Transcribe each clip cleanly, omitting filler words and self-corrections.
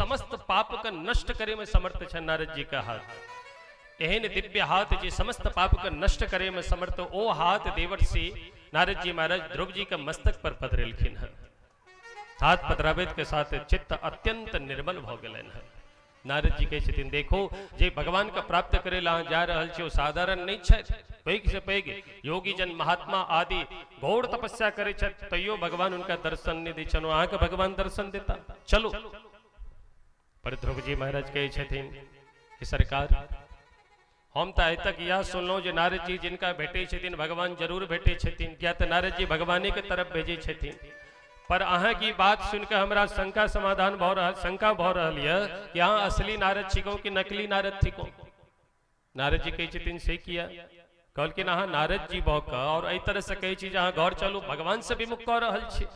समस्त पाप का नष्ट करे में समर्थ है नारद जी का हाथ। एहन दिव्य हाथ जी समस्त पाप का नष्ट करे में समर्थ, ओ हाथ देवर्षि नारद जी महाराज ध्रुव जी का मस्तक पर पधरेलखिन है। हाथ पधरावेत के साथ चित्त अत्यंत निर्मल भ गेलन है। नारद जी कहे छथिन देखो जे भगवान का प्राप्त करे ला जा रहल छै ओ साधारण नहीं छै। पैघ से पैघ योगी जन महात्मा आदि घोर तपस्या करे छै तैयो भगवान उनका दर्शन नहीं दै छन। अहाँ के भगवान दर्शन देता चलो। पर ध्रुव जी महाराज कहे छथिन कि सरकार हम तो आइ तक यह सुनलो जे नारद जी जिनका भेटे छथिन भगवान जरूर भेटे छथिन, क्या तो नारद जी भगवाने के तरफ भेजे छथिन। पर अहाँ की बात सुनकर हमरा शंका समाधान भ रहा शंका भ रहल है कि अहाँ असली नारद छिको कि नकली नारद थिको। नारद जी कहे छथिन से किया कहल कि अहाँ नारद जी भ के और एहि तरह से कहे छी जे अहाँ घर चलू भगवान से विमुख क रहल छी।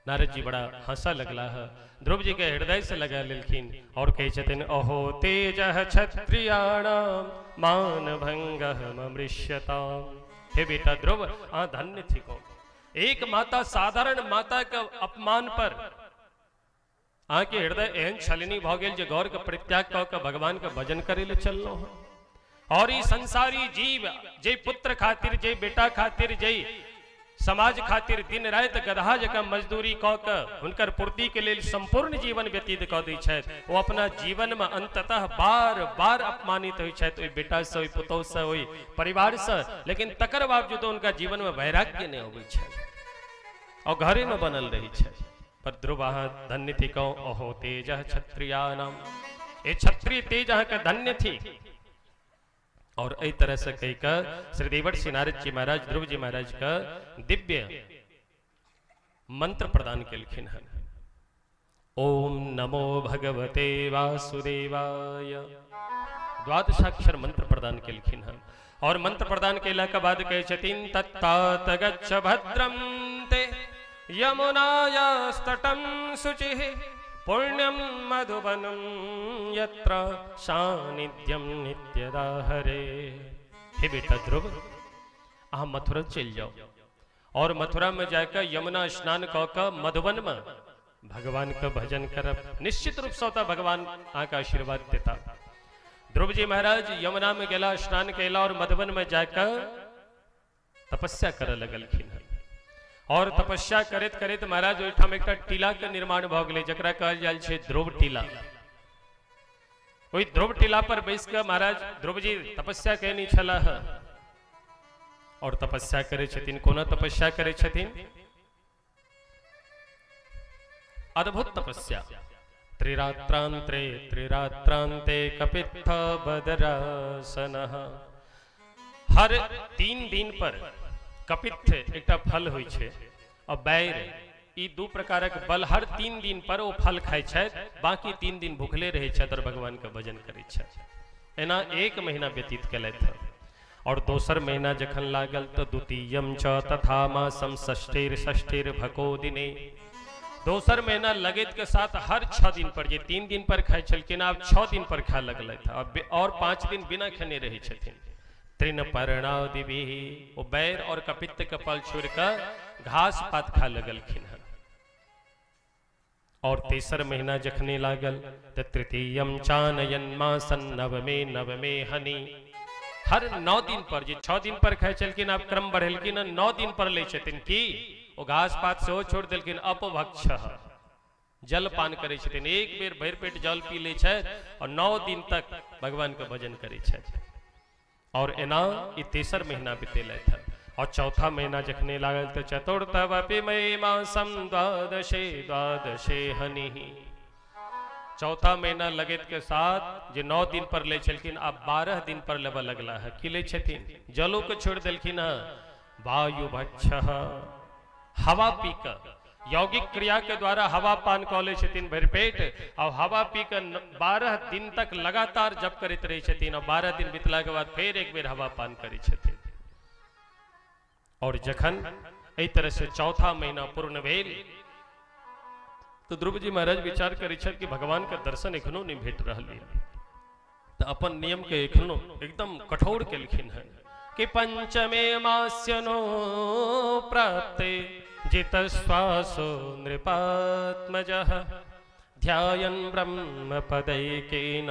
नारद जी बड़ा हंसा लगला है, ध्रुव जी के हृदय से लगा लेलखिन और कहे छथिन अहो तेज क्षत्रियाणाम मान भंग मृष्यताम। हे बेटा ध्रुव आ धन्य थी को। एक माता साधारण माता का अपमान पर आके हृदय एहन छलनी भ गेल जे गौर के परित्याग क के भगवान के भजन करे ले चललो है। और ई संसारी जीव जे पुत्र खातिर जे बेटा खातिर जे समाज खातिर दिन रात गधा जका मजदूरी क के हुनकर पूर्ति के लिए संपूर्ण जीवन व्यतीत क दै छथि, वो अपना जीवन में अंततः बार बार अपमानित होइ छथि, ओहि बेटा से ओहि पुतौह से ओहि परिवार से, लेकिन तकर बावजूद उनका जीवन में वैराग्य नहीं होबै छै और घरे में बनल रही छै। पर ध्रुव अहाँ धन्य थी कहो अहो तेज क्षत्रियाणाम, ए क्षत्रिय तेज अहाँ के धन्य थी। और इस तरह से कहकर श्री देवर्षि नारद जी महाराज ध्रुव जी महाराज का दिव्य मंत्र प्रदान केलखिन है। ओम नमो भगवते वासुदेवाय द्वादशाक्षर मंत्र प्रदान केलखिन है। और मंत्र प्रदान केला के बाद कहे छथिन तत्तात गच्छ भद्रम ते यमुनायास्तटं शुचिः पुण्यम मधुबनम यत्र सानिध्यम नित्यदा हरे। हे बेटा ध्रुव आप मथुरा चल जाओ और मथुरा में जाकर यमुना स्नान कऽ मधुबन में भगवान का भजन करब, निश्चित रूप से होता भगवान आपका आशीर्वाद देता। ध्रुव जी महाराज यमुना में गेला स्नान कैला और मधुबन में जाकर तपस्या कर लगलखिन है। और तपस्या करते करते महाराज ओहिठाम एक टीला के निर्माण भ गेलै जकरा कहल जाय छै ध्रुव टीला। ओहि ध्रुव टीला पर बैस के महाराज ध्रुव जी तपस्या कैनी छलाह और तपस्या करे छथिन। कोना तपस्या करे छथिन? अद्भुत तपस्या। त्रिरात्रांते त्रिरात्रांते कपित्थ बदरासनः। हर 3 दिन पर कपित्थ एक फल होइ छै और बैर ई 2 प्रकारक बल हर 3 दिन पर वो फल खाय छथि, बाकी 3 दिन भूखले रहे छथि और भगवान का भजन करे छथि। एना 1 महीना व्यतीत केलथि और दोसर महीना जखन लागल तो द्वितीयम च तथा मासम षष्ठीर षष्ठीर भको दिने। दोसर महीना लगेत के साथ हर 6 दिन पर, ये 3 दिन पर खाय छलखिन आब 6 दिन पर खाय लगलथि और 5 दिन बिना खेने रहे छथिन। तृण पर्णादि भी वो बैर और कपित्त के फल छोड़ कर घास पात खा लगलखिन है। और तेसर महीना जखने लागल तो तृतीयम चानयन मासन नवमे नवमे हनि। हर 9 दिन पर, जे 6 दिन पर खाए चलकिन आब क्रम बढ़ेलकिन 9 दिन पर ले छथिन कि वो घास पात से छोड़ देलकिन। अपभक्ष जल पान करे छथिन, एक बेर भर पेट जल पी ले छथि और 9 दिन तक भगवान का भजन करे छथि। और एना ई तेसर महीना बितेलथि और चौथा महीना जखने लागल तो चतुर्थवपि मई मासम द्वादशे द्वादशे हनि। चौथा महीना लगेत के साथ जे 9 दिन पर ले चलकिन आब 12 दिन पर लेबा लगला है। कि ले छथिन? जलो को छोड़ देलखिन है। वायु भक्ष हवा पी कर यौगिक क्रिया के द्वारा हवा पान कऽ ले छथिन भरपेट और हवा पी कर 12 दिन तक लगातार जप करते रहे छथिन और 12 दिन बीतला के बाद फिर एक बेर हवा पान करे छथिन। और जखन एहि तरह से चौथा महीना पूर्ण भेल तो ध्रुव जी महाराज विचार करे छथि कि भगवान के दर्शन एखनो नहीं भेट रहल है, तो अपन नियम के एखनो एकदम कठोर केलखिन है कि पंचमे मास्यनो प्राप्ते जित श्वासो नृपात्मजः ध्यायन् ब्रह्मपदैकेन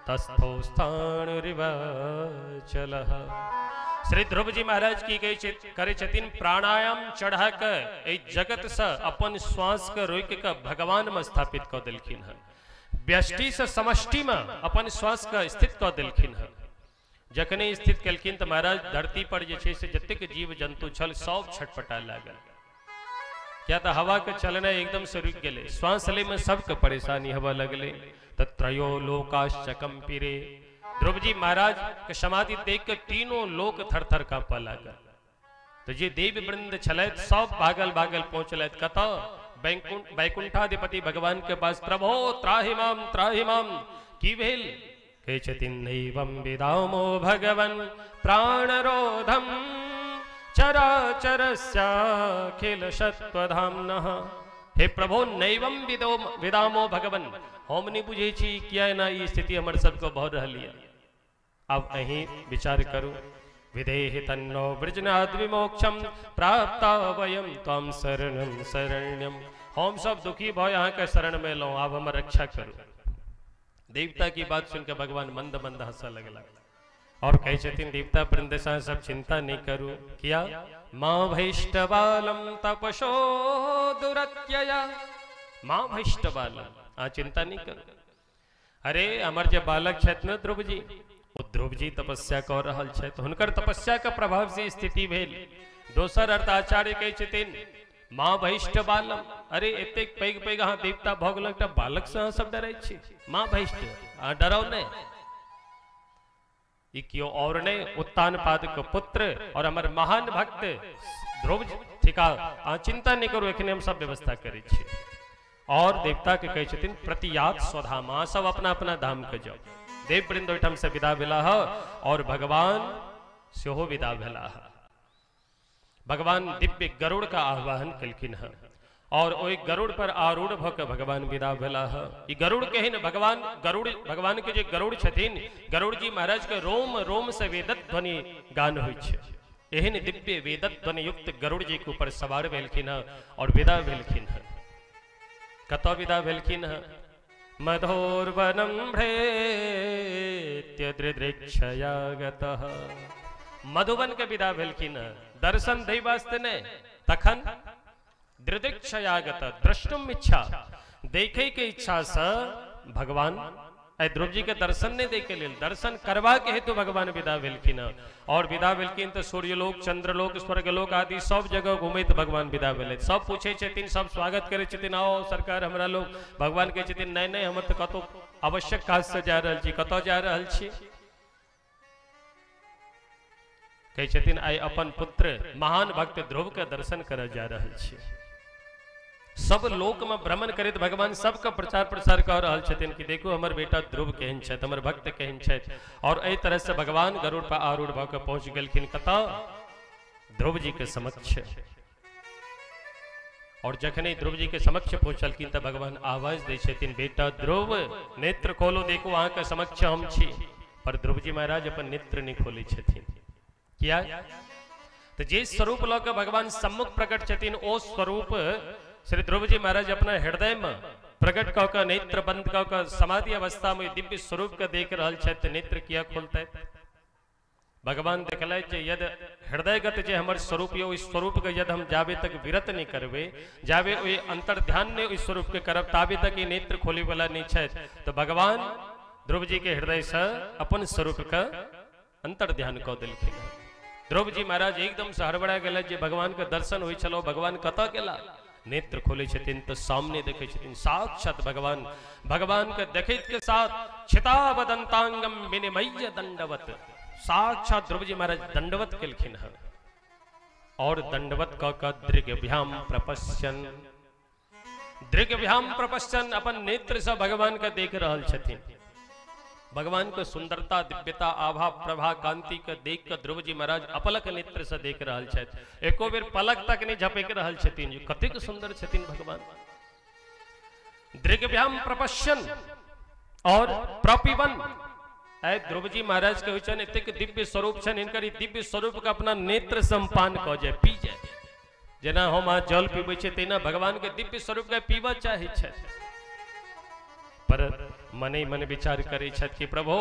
तस्थो स्थाणुरिवाचलः। श्री ध्रुव जी महाराज की करे छथिन प्राणायाम चढ़ा के जगत से अपन श्वास के रोक के भगवान में स्थापित कर दिलखिन है। व्यष्टि से समष्टि में अपन श्वास का स्थित कर दिलखिन है। जखने स्थित कलखिन तो महाराज धरती पर जे से जतिक जीव जंतु छल सब छटपटा लागल। क्या तो हवा के चलना एकदम से रुक गए, श्वास ले में सबके परेशानी हवा लगले। तत्रयो लोकाश्चकंपिरे। ध्रुव जी महाराज के समाधि देख के तीनों लोक थर थर कांपा लागल। तो जे देव वृंद छलैत सब भागल भागल पहुंचलैत कत वैकुंठाधिपति भगवान के पास। प्रभो त्राहि माम की भेल? कहे छथिन नैवं विदामो भगवन् प्राणरोधम चराचरस्याखिल सत्वधाम्नः। हे प्रभो नैवं विदामो भगवन्, हम नहीं बुझे छी किया ना ये स्थिति हमर सबको भर रही है। अब अहीं विचार करू। विदेहि तन्नो वृजनाद विमोक्षम प्राप्ता वयम त्वं शरणं शरण्यम। हम सब दुखी भय यहाँ के शरण में लो, आप हमर रक्षा करो। देवता की बात सुनकर भगवान मंद मंद हंसा लगला और कहे छथिन देवता वृंद सब चिंता नहीं करू। किया? माँ भैष्टबालम तपसो दुरत्यया। माँ भैष्टबालम, चिंता नहीं करू। अरे हमार जो बालक छथि न ध्रुव जी, वो ध्रुव जी तपस्या कर रहल छथि, हुनकर तपस्या का प्रभाव से स्थिति भेल। दोसर अर्थ आचार्य कहे छथिन माँ भैष्ट बालम। अरे एतेक पैघ पैघ अहाँ देवता भऽ गेल, एकटा बालक से अहाँ सब डरै छी। माँ भैष्ट, अहाँ डराउ नहीं। ई क्यों और नहीं, उत्तानपाद के पुत्र और हमार महान भक्त ध्रुव थिका, अहाँ चिंता नहीं करू, एखने हम सब व्यवस्था करै छी। और देवता के कहे छथिन प्रतियात स्वधाम, सब अपना अपना धाम के जाओ। देव वृंद ओहिठाम से विदा भेला है और भगवान सेहो विदा भेला है। भगवान दिव्य गरुड़ का आह्वान कलखिन है और ओहि गरुड़ पर आरूढ़ भऽ भगवान विदा भेला है। ई गरुड़ केहन? भगवान गरुड़, भगवान के जे गरुड़ छथिन, गरुड़ जी महाराज के रोम रोम से वेदत ध्वनि गान होइ छै। एहन दिव्य वेदत ध्वनि युक्त गरुड़ जी के ऊपर सवार भेलखिन है और विदा भेलखिन है। कत विदा भेलखिन है? मधोर्वनम भ्रेत्य दृदृक्षया गतः। मधुबन के विदा भेलखिन है, दर्शन दै वास्ते ने। तखन दृदृक्षया गतः, द्रष्टुम इच्छा, देखे के इच्छा से भगवान ध्रुव जी के दर्शन नहीं देखे लेल, दर्शन करवा के हेतु भगवान विदा भेलखिन। और विदा भेलखिन तो सूर्यलोक, चंद्रलोक, स्वर्गलोक आदि सब जगह घूमैत भगवान विदा भेल। सब पूछे छथिन, सब स्वागत करे छथिन, आओ सरकार हमरा लोग। भगवान कहे छथिन नहीं नहीं, हम तो कतो आवश्यक काज से जा रहल छी। कतो जा रहल छी? कहे छथिन आइ अपन पुत्र महान भक्त ध्रुव के दर्शन करे जा रहल छी। सब लोक में भ्रमण करते भगवान सबका प्रचार प्रसार कर रहल छथिन कि देखो हमर बेटा ध्रुव केहन छथि, हमर भक्त केहन छथि। और एहि तरह से भगवान गरुड़ पर आरूढ़ भऽ कऽ पहुंच गेलखिन कतऽ? ध्रुव जी के समक्ष। और जखने ध्रुव जी के समक्ष पहुंचलखिन तऽ भगवान आवाज दै छथिन, बेटा ध्रुव नेत्र खोलो, देखो अहाँ के समक्ष हम छी। पर ध्रुव जी महाराज अपन नेत्र नहीं खोले छथिन। किया? तो जे स्वरूप लऽ कऽ भगवान सम्मुख प्रकट छथिन, ओ स्वरूप श्री ध्रुव जी महाराज अपना हृदय में प्रकट कऽ कऽ नेत्र बंद कऽ कऽ समाधि अवस्था में दिव्य स्वरूप के देख रहल छथि। नेत्र किया खोलते? भगवान देखल यद हृदयगत जे हमर स्वरूप ये, ओहि स्वरूप के यदि हम जाबे तक विरत नहीं करबे, जाबे ओहि अंतर ध्यान ने ओहि स्वरूप के करब, ताबे तक ये नेत्र खोले वाला नहीं छथि। तो भगवान ध्रुव जी के हृदय से अपन स्वरूप का अंतर ध्यान कऽ देलखिन। ध्रुव जी महाराज एकदम से हड़बड़ा गेल जे भगवान के दर्शन होइ छलो, भगवान कतऽ गेला? नेत्र खोले छथिन तो सामने देखे छथिन साक्षात भगवान। भगवान के देखैत के साथ छितावदंतांगम विनिमय्य दंडवत, साक्षात ध्रुव जी महाराज दंडवत केलखिन है। और दंडवत कऽ कऽ दृग्भ्याम प्रपश्यन, दृग्भ्याम प्रपश्यन अपन नेत्र से भगवान के देख रहल छथिन। भगवान को सुंदरता, दिव्यता, आभा, प्रभा, कांति के देख कर ध्रुव जी महाराज अपलक नेत्र से देख रहल छथि। एको बेर पलक तक नहीं झपक रहल छथिन, जो कतेक सुंदर छथिन भगवान। दृग्भ्याम प्रपश्यन और प्रपिबन, ध्रुव जी महाराज के होइछन एतेक दिव्य स्वरूप छन, हिनकर दिव्य स्वरूप के अपना नेत्र संपान कऽ जाय, पी जाय। जेना हम जल पीबै छै तेना भगवान के दिव्य स्वरूप के पीबऽ चाहै छथि। पर मने मन विचार करे छत कि प्रभु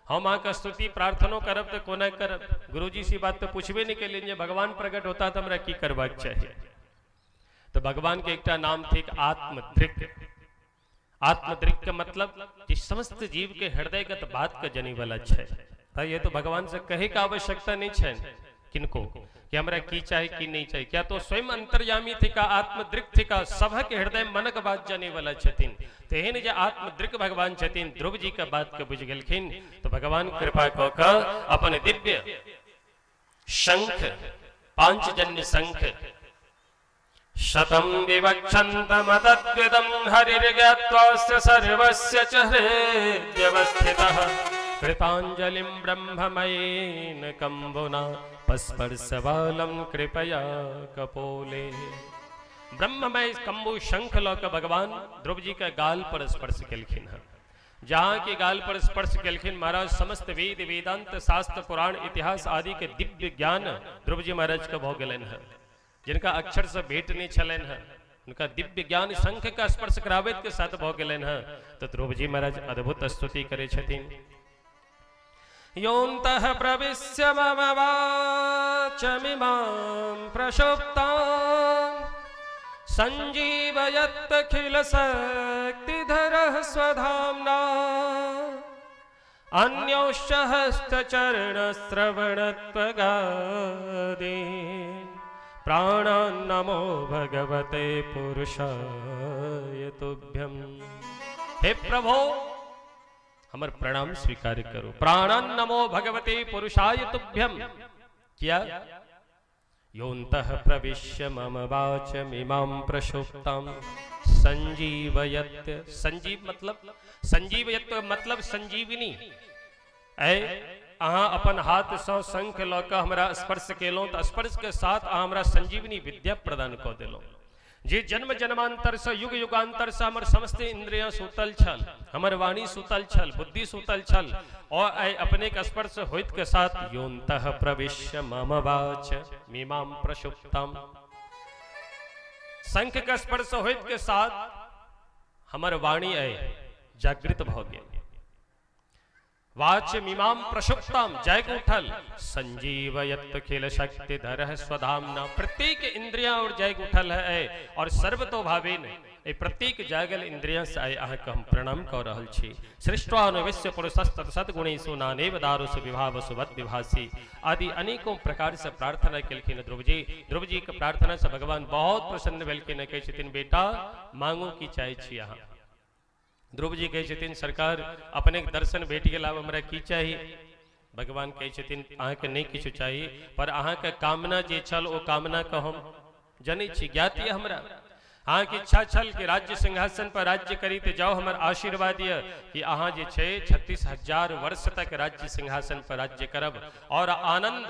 हम अहाँ स्तुति प्रार्थनो करब तो कोना करब। गुरुजी सी बात तो पूछबे नहीं के लिए भगवान प्रकट होता तो हमरा की करबाक चाहिए। तो भगवान के एकटा नाम थे आत्मदृक्। आत्मदृक् का मतलब कि समस्त जीव के हृदयगत बात का जनी वाला है। ये तो भगवान से कहे का आवश्यकता नहीं है किनको कि हमरा की चाहे की नहीं चाहिए। क्या तो स्वयं अंतर्यामी थे का आत्मदृक् थे का सभक हृदय मनक बात जाने वाला छथिन। तो एहन जे आत्मदृक् भगवान छथिन ध्रुव जी का बात के बुझ गेलखिन। तो भगवान कृपा क के अपन दिव्य शंख पांचजन्य शंख शतम विवक्षन्तम तद्विदं हरिर्ज्ञात्वास्य सर्वस्य च हृद्यवस्थितः कृतांजलिं ब्रह्ममयेन कंबुना पस्पर्शबालं कृपया कपोले। ब्रह्ममय कंबु शंख लौक भगवान ध्रुव जी का गाल पर स्पर्श केलखिन है। जहाँ के गाल पर स्पर्श केलखिन महाराज समस्त वेद वेदांत शास्त्र पुराण इतिहास आदि के दिव्य ज्ञान ध्रुव जी महाराज का भोग गलन है। जिनका अक्षर से भेंट नहीं छलन है उनका दिव्य ज्ञान शंख का स्पर्श करावेत के साथ भोग गलन है। तो ध्रुव जी महाराज अद्भुत स्तुति करे छथिन। योऽन्तः प्रविश्य मम वाचमिमां प्रसुप्तां सञ्जीवयत्यखिल शक्तिधरः स्वधाम्ना अन्योश्च हस्तचरणश्रवणत्वगादीन् प्राणान् नमो भगवते पुरुषाय तुभ्यं। हे प्रभो हमर प्रणाम स्वीकार करो। प्राणान् नमो भगवते पुरुषाय तुभ्यं। क्या योऽन्तः प्रविश्य मम वाचमिमां प्रसुप्तां संजीवयत्। संजीव मतलब संजीवनी। अहाँ अपन हाथ से शंख लऽ कऽ हमरा स्पर्श केलहुँ तो स्पर्श के साथ अहाँ हमरा संजीवनी विद्या प्रदान कऽ देलहुँ। जे जन्म जन्मांतर से युग युगांतर से हमर समस्त इंद्रियां सुतल छल, हमर वाणी सुतल छल, बुद्धि सुतल छल और अपने के स्पर्श होइत के साथ योऽन्तः प्रविश्य मम वाचमिमां प्रसुप्तां शंख का स्पर्श होइत के साथ हमर वाणी जागृत भ गेल। वाचमिमां प्रसुप्तां जाग उठल संजीवयत्यखिल शक्तिधरः स्वधाम्ना। प्रत्येक इंद्रियां और जाग उठल है और सर्वतोभावेन प्रत्येक जागल इंद्रियां से अहाँ के हम प्रणाम कर रहल छी। सृष्ट्वानु विश्व पुरुषस्तत् सद्गुणेषु नानेव दारुषु विभावसु वद विभासी आदि अनेकों प्रकार से प्रार्थना केलखिन ध्रुव जी। ध्रुव जी के प्रार्थना से भगवान बहुत प्रसन्न भेलखिन। कहै छथिन बेटा मांगू की चाहे छी अहाँ। ध्रुव जी कहै छथिन सरकार अपने दर्शन भेट गेल आब हमरा की चाहिए। भगवान कहै छथिन अहाँ के नहीं किछु चाहिए पर अहाँ के कामना जे छल ओ कामना के हम जनै छी, ज्ञात ये हमरा। अहाँ के इच्छा छल कि राज्य सिंहासन पर राज्य करी तो जाओ हमर आशीर्वाद ये कि अहाँ जे छे 36,000 वर्ष तक राज्य सिंहासन पर राज्य करब और आनंद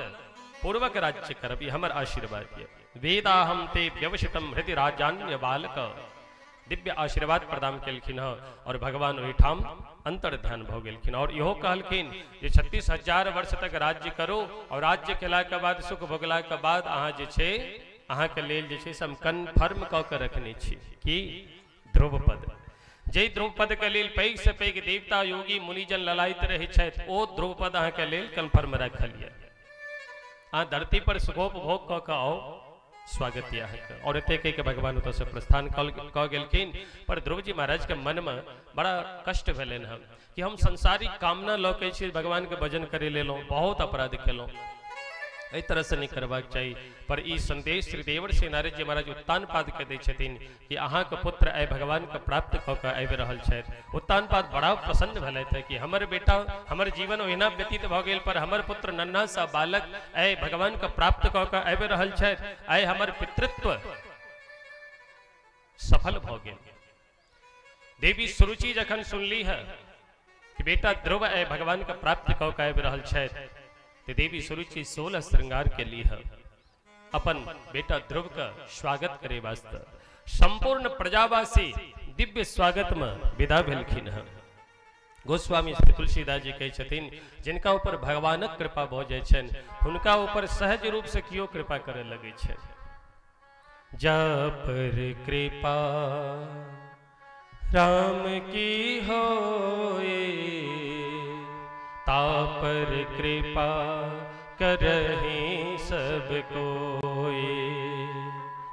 पूर्वक राज्य करब, ये हमर आशीर्वाद ये। वेदाहम ते व्यवसितम हृदय राजान्य बालक दिव्य आशीर्वाद प्रदान केलखिन और भगवान ओहिठाम अंतर्ध्यान भ गेलखिन और इहो कहलखिन जे 36,000 वर्ष तक राज्य करो और राज्य केला के बाद सुख भोगला के बाद अहाँ जे छे अहाँ के लेल जे छे हम कन्फर्म क के रखने छी कि ध्रुवपद। जे ध्रुवपद के लेल पैघ से पैघ देवता योगी मुनिजन ललायत रहे छथि ओ ध्रुवपद अहाँ के लेल कन्फर्म रखल ये। अहाँ धरती पर सुखोपभोग क के आओ स्वागत यह है। और एते कह के भगवान ओतऽ से प्रस्थान क गेलखिन। पर ध्रुव जी महाराज के मन में बड़ा कष्ट भेलन है कि हम संसारिक कामना लऽ के छी भगवान के भजन करे लेलहुँ, बहुत अपराध केलहुँ, एहि तरह से नहीं करबाक चाहिए। पर ई संदेश श्री देवर्षि नारद जी महाराज उत्तानपाद के दै छथिन कि अहाँ के पुत्र आइ भगवान के प्राप्त क के आबि रहल छथि। उत्तानपाद बड़ा प्रसन्न भेलथि कि हमर बेटा हमर जीवन ओहिना व्यतीत भ गेल पर हमर पुत्र नन्हा सा बालक आइ भगवान के प्राप्त क के आबि रहल छथि। आइ हमर पितृत्व सफल भ गेल। देवी सुरुचि जखन सुनली है कि बेटा ध्रुव आइ भगवान के प्राप्त क के आबि रहल छथि तो देवी सुरुचि 16 श्रृंगार के लिए है अपन बेटा ध्रुव का स्वागत करे वास्ते संपूर्ण प्रजावासी दिव्य स्वागत में विदा भेलखिन है। गोस्वामी श्री तुलसीदास जी कहै छथिन जिनका ऊपर भगवानक कृपा भ जाय छनि हुनका ऊपर सहज रूप से कियो कृपा करे लगे छै। जा पर कृपा राम की होए तापर कृपा करहि सब कोई।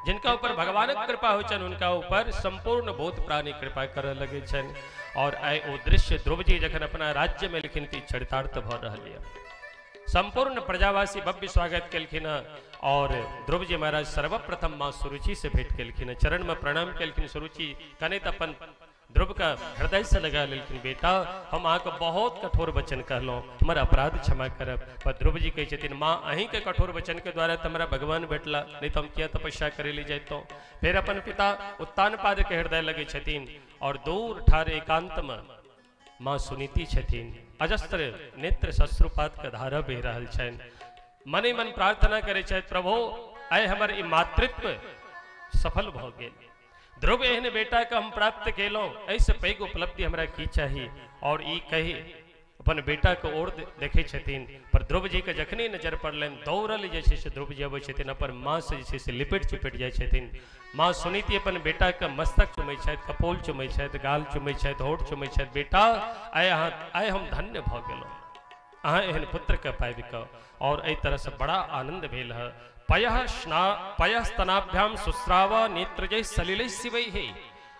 जिनका ऊपर भगवान कृपा हो छन उनका ऊपर संपूर्ण भूत प्राणी कृपा कर लगे छन। और आय ओ दृश्य ध्रुव जी जखन अपना राज्य में लिखिन की चरितार्थ भ रहल है। संपूर्ण प्रजावासी भव्य स्वागत केलखिन और ध्रुव जी महाराज सर्वप्रथम मां सुरुचि से भेंट केलखिन, चरण में प्रणाम केलखिन। सुरुचि कने त अपन ध्रुव का हृदय से लगा लेलखिन, बेटा हम अहाँ के बहुत कठोर वचन कहलों, हमारा अपराध क्षमा करब। पर ध्रुव जी कहे छथिन माँ अहीं के कठोर वचन के द्वारा तमरा भगवान भेटला, नहीं तो हम क्या तपस्या करे ली जातो। फिर अपन पिता उत्तानपाद के हृदय लगे छथिन और दूर ठारे एकांत में माँ सुनीति छथिन, अजस्त्र नेत्र शश्रुपात के धारा बह रहल छन। मने मन प्रार्थना करे छथि प्रभु आय हमर ई मातृत्व सफल भ गेल, ध्रुव एहन बेटा के हम प्राप्त केलों, ऐसे पैघ उपलब्धि हमरा की चाहिए। और ई कही अपन बेटा के ओर देखे छथिन। पर ध्रुव जी के जखनी नजर पड़लन दौड़ल जे छै से ध्रुव जी अबै छथिन, अपन माँ से जे छै से लिपट चिपट जाइ छथिन। माँ सुनीति अपन बेटा के मस्तक चुमै छथि, कपोल चुमै छथि, गाल चुमै छथि, होठ चुमै छथि। बेटा आय हम धन्य भ गेलौं, अहाँ एहन पुत्र के पाबि कऽ। और एहि तरह से बड़ा आनंद भेल है। पयः स्तनाभ्याम सुस्राव नेत्रजय सलिल शिवै है।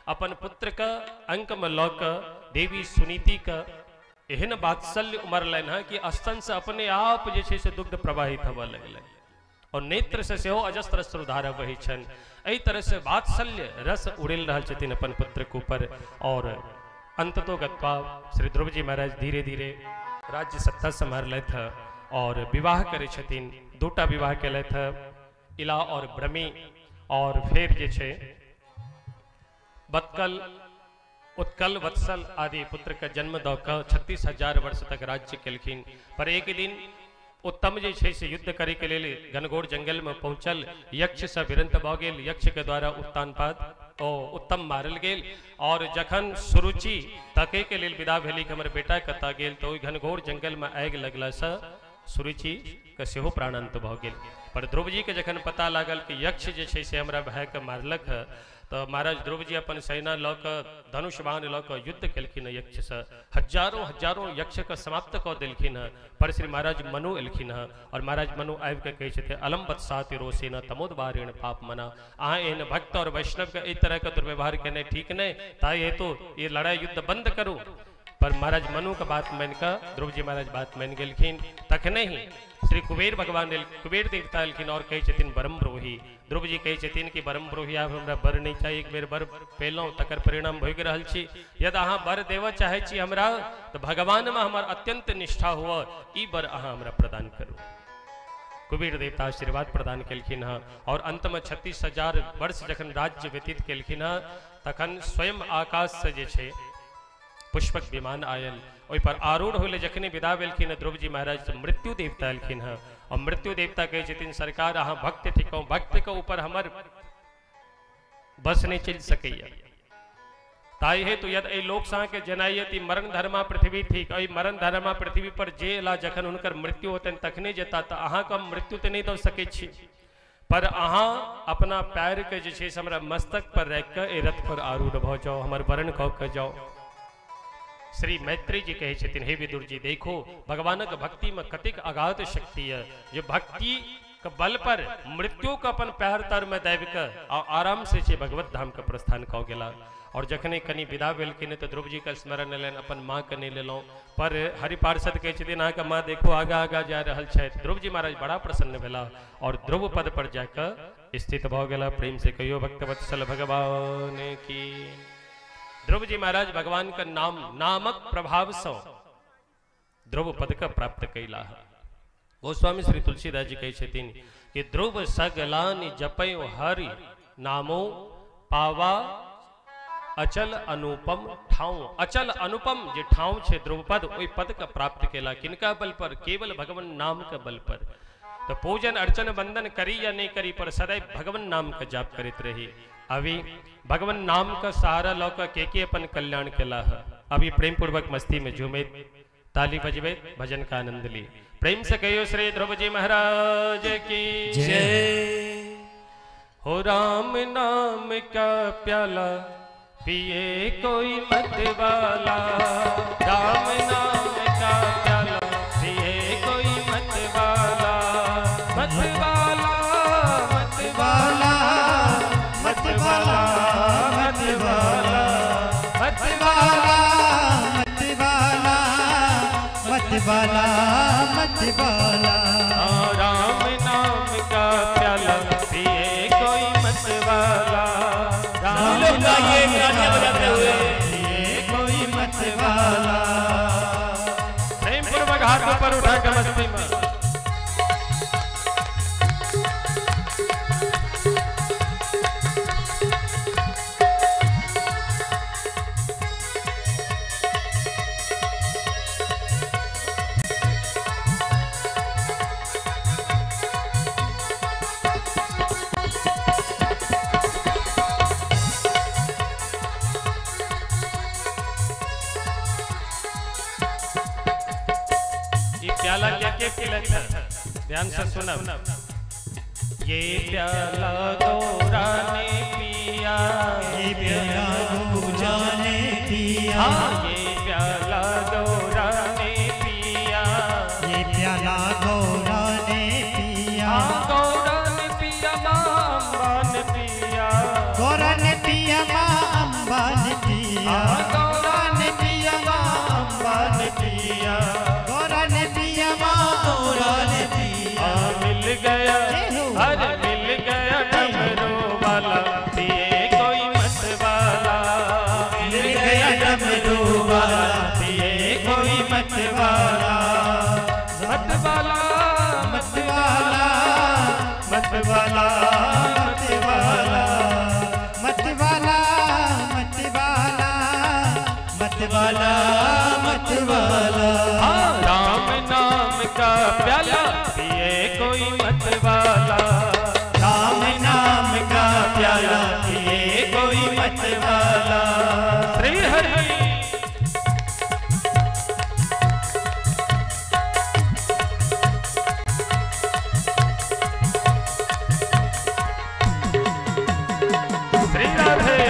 अपन पुत्र का अंक में लऽ कऽ देवी सुनीति का एहन वात्सल्य उमरलन है कि स्तन से अपने आप जे छै से दुग्ध प्रवाहित होबऽ लगलै और नेत्र से सेहो अजस्त्र अश्रुधारा बहै छन। एहि तरह से वात्सल्य रस उड़ेल रहल छथिन अपन पुत्र के ऊपर। और अंततो गत्वा श्री ध्रुव जी महाराज धीरे धीरे राज्य सत्ता संभालैथ और विवाह करे छथिन। दूटा विवाह केलैथ, इला और ब्रह्मी। और फिर जे छै बत्कल उत्कल वत्सल आदि पुत्र का जन्म दऽ कऽ 36,000 वर्ष तक राज्य केलखिन। पर एक दिन उत्तम जे छै से युद्ध करे के लेल घनघोर जंगल में पहुंचल, यक्ष से विरंत भऽ गेल। यक्ष के द्वारा उत्तानपाद उत्तम मारल गेल। और जखन सुरुचि तके के लेल विदा भेली कि हमर बेटा कतऽ गेल, तो घनघोर जंगल में आगि लगला से सुरुचि के सेहो प्राणांत भऽ गेल। पर ध्रुव जी के जखन पता लागल कि यक्ष जे छै से हमरा भाई के मारलक है, तो महाराज ध्रुव जी अपन सेना लऽ कऽ धनुष बाण लऽ कऽ युद्ध केलखिन यक्ष से। हजारों यक्ष के समाप्त कऽ देलखिन है। पर श्री महाराज मनु एलखिन है और महाराज मनु आबि के कहै छथिन अलम वत्साति रोसेन तमोदवारेण पाप मना। अहाँ एहन भक्त और वैष्णव के एहि तरह के दुर्व्यवहार केने ठीक नहीं, ताई हेतु ये लड़ाई युद्ध बंद करू। पर महाराज मनु का बात मान कर ध्रुव जी महाराज बात मान गेलखिन। तखने ही श्री कुबेर भगवान कुबेर देवता एलखिन और कहै छथिन बरम ब्रोही। ध्रुव जी कहै छथिन कि बरम ब्रोही आब हमरा बर नहीं चाहिए, एक बेर बर पेलौं तकर परिणाम भोगि रहल छी। यदि अहाँ बर देव चाहे छी हमरा तो भगवान में हमर अत्यंत निष्ठा हुआ, ई बर अहाँ हमरा प्रदान करू। कुबेर देवता आशीर्वाद प्रदान केलखिन है। और अंत में 36,000 वर्ष जखन राज्य व्यतीत केलखिन है, तखन स्वयं आकाश से जे छै पुष्पक विमान आयल, ओहि पर आरूढ़ होले जखने विदा भेलखिन ध्रुव जी महाराज मृत्यु देवता एलखिन है। और मृत्यु देवता कहै छथिन सरकार अहाँ भक्त थिकौं, भक्त के ऊपर हमर बस नहीं चल सकैया। ताई हेतु यदि एहि लोक से अहाँके जनाइयति मरण धर्मा पृथ्वी थिक, एहि मरण धर्मा पृथ्वी पर जे एला जखन हुनकर मृत्यु होतनि तखने जेता, तऽ अहाँके हम मृत्यु तऽ नहीं दऽ सकै छी। पर अहाँ अपना पैर के जे छै से हमरा मस्तक पर राखि कऽ एहि रथ पर आरूढ़ भऽ जाओ, हमर वरण कऽ के जाओ। श्री मैत्री जी कहे छथिन हे विदुर जी देखो भगवानक भक्ति में कतिक अगाध शक्ति है। जो भक्ति के बल पर मृत्यु के अपन पैर तर में दाबि के आराम से छै भगवत धाम के प्रस्थान कऽ गेला। और जखने कनी विदा भेलखिन तो ध्रुव जी के स्मरण एलनि, अपन माँ के नहीं लेलौं। पर हरि पार्षद कहै छथिन अहाँके माँ देखो आगा आगा जा रहल छथि। ध्रुव जी महाराज बड़ा प्रसन्न भेला और ध्रुव पद पर जाकर स्थित भऽ गेला। प्रेम से कहियो भक्तवत्सल भगवान की। ध्रुव जी महाराज भगवान का नामक प्रभाव से ध्रुव पद का प्राप्त कैला है। गोस्वामी श्री तुलसीदास जी कहे छथिन कि ध्रुव सगलानि जपयो हरि नामो पावा अचल अनुपम ठाव। अचल अनुपम जे ठाव छे ध्रुव पद, ओहि पद का प्राप्त केला किनका बल पर? केवल भगवान नाम के बल पर। तो पूजन अर्चन वंदन करी या नहीं करी, पर सदैव भगवान नाम का जाप करित रही। अभी भगवान नाम का सहारा लौका के अपन कल्याण केला है। अभी प्रेम पूर्वक मस्ती में झूमे ताली बजबे भजन का आनंद ली। प्रेम से कहियो श्री ध्रुव जी महाराज की जय हो। राम नाम का प्याला पिए कोई मत वाला, राम नाम का प्याला पिए कोई मत वाला, मत वाला मत वाला मत वाला मत वाला मत वाला मत वाला मत वाला, राम नाम का प्याला पिए कोई मत वाला, राम नाम पिए कोई मत वाला। प्रेमपूर्वक हाथ ऊपर उठा कर मस्ती में प्याला क्या क्या पिलाता, ध्यान से सुना। ये प्याला गौरा ने पिया, ये प्याला गौरा ने पिया, ये प्याला गौरा ने पिया, ये प्याला गौरा ने पिया, गौरा ने पिया माँ अम्बा ने पिया, गौरा ने पिया माँ अम्बा ने पिया, गौरा ने पिया माँ अम्बा ने पिया, गौरा ने पिया माँ गौरा ने पिया, मिल गया हर मिल गया डमरू वाला पिए कोई मत वाला, मिल गया डमरू वाला पिए कोई मत वाला, मत वाला मत वाला मत वाला मत वाला मत वाला मत वाला मत वाला, राम नाम का प्याला पिए कोई मत वाला, राम नाम का प्याला पिए कोई मत वाला। श्री हरि श्री राधे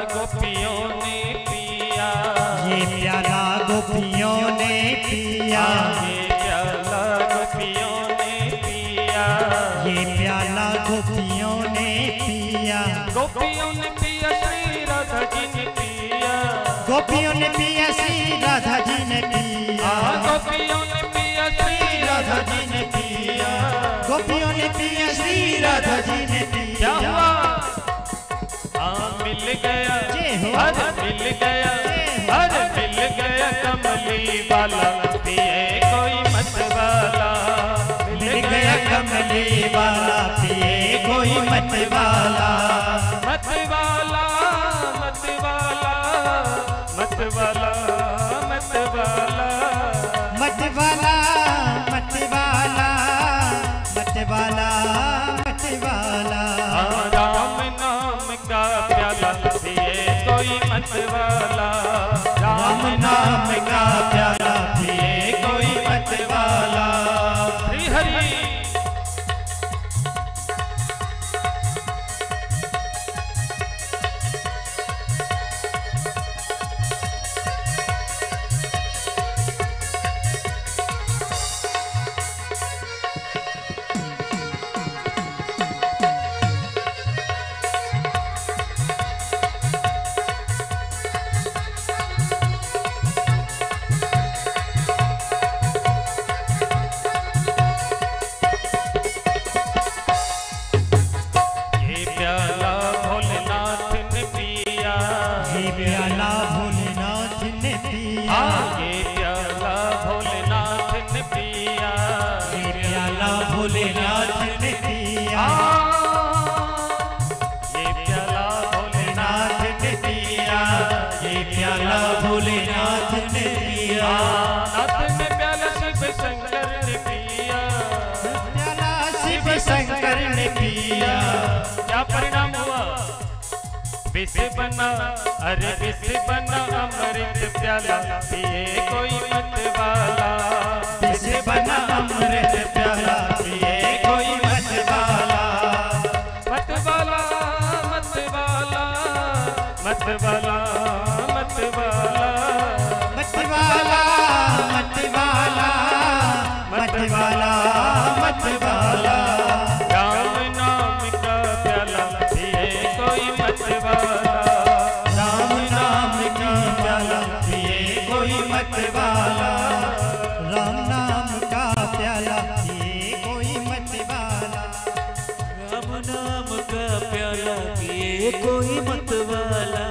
गोपियों ने पिया, ये प्याला गोपियों ने पिया, ये प्याला गोपियों ने पिया, ये प्याला गोपियों ने पिया, गोपियों ने पिया श्री राधा जी ने पिया, गोपियों ने पिया श्री राधा जी ने पिया, गोपियों ने पिया श्री राधा जी ने पिया, गोपियों ने पिया श्री राधा जी ने पिया, क्या हुआ मिल गया हर मिल गया हर मिल गया कमली वाला पिए कोई मत वाला, मिल गया कमली वाला पिए कोई मत वाला, मत वाला मत वाला मत वाला मत वाला मत वाला मत वाला मत वाला मत वाला, राम नाम का प्याला पिए कोई मत वाला, राम नाम का प्याला पिए कोई मत वाला, श्री हरि विष बना, अरे विष बना अमृत प्याला पिए कोई मत वाला। विष बना अमृत प्याला पिए कोई मत वाला। मत वाला मत वाला मत वाला मत वाला मत वाला मत वाला मत वाला मत वाला। राम नाम का प्याला पिए कोई मत वाला। राम नाम का प्याला पिए कोई मत वाला। राम नाम का प्याला पिए कोई मत वाला। राम नाम का प्याला पिए कोई मत वाला।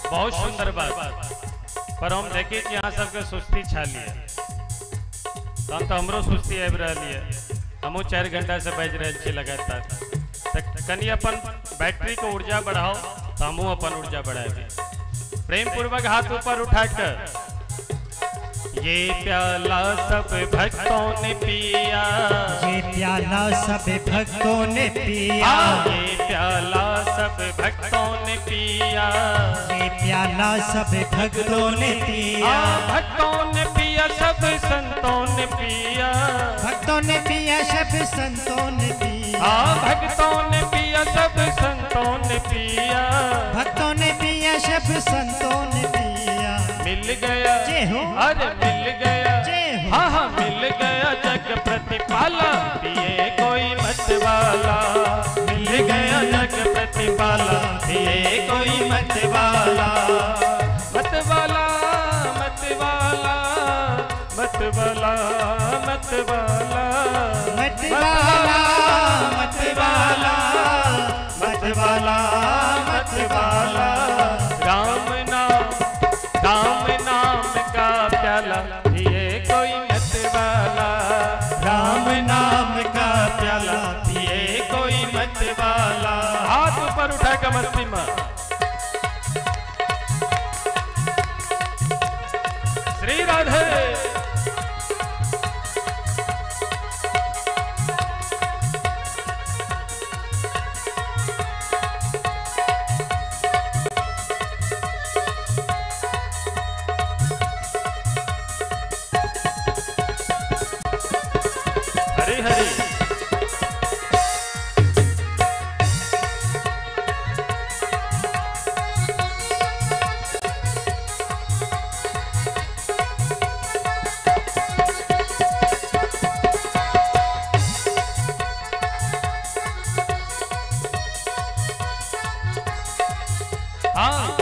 बहुत सुंदर बात, पर हम देखे कि यहाँ सबके सुस्ती छाली है, तो हमरो सुस्ती आबि रही है। हमू 4 घंटा से बज रहे छे लगातार। तो कनी अपन बैटरी को ऊर्जा बढ़ाओ, तो हमू अपन ऊर्जा बढ़ाए। प्रेम पूर्वक हाथ ऊपर उठाकर ये प्याला सब भक्तों ने पिया। ये प्याला सब भक्तों ने पिया। ये प्याला सब भक्तों ने पिया। ये प्याला सब भक्तों ने पिया। भक्तों ने पिया सब संतों ने पिया। भक्तों ने पिया सब संतों ने पिया। भक्तों ने पिया सब संतों ने पिया। भक्तों ने पिया सब संतों ने पिया। मिल गया जय हो, अरे मिल गया जय हो। हाँ हाँ मिल गया जग प्रतिपाला पिए कोई मत वाला। मिल गया जग प्रतिपाला पिए कोई मत वाला। मत वाला मत वाला मत वाला मत वाला मत वाला मत वाला मत वाला मत वाला। राम नाम का प्याला पिए कोई मत वाला। राम नाम का प्याला पिए कोई मत वाला। हाथ ऊपर उठाकर मस्ती में श्री राधे। हरे हरे।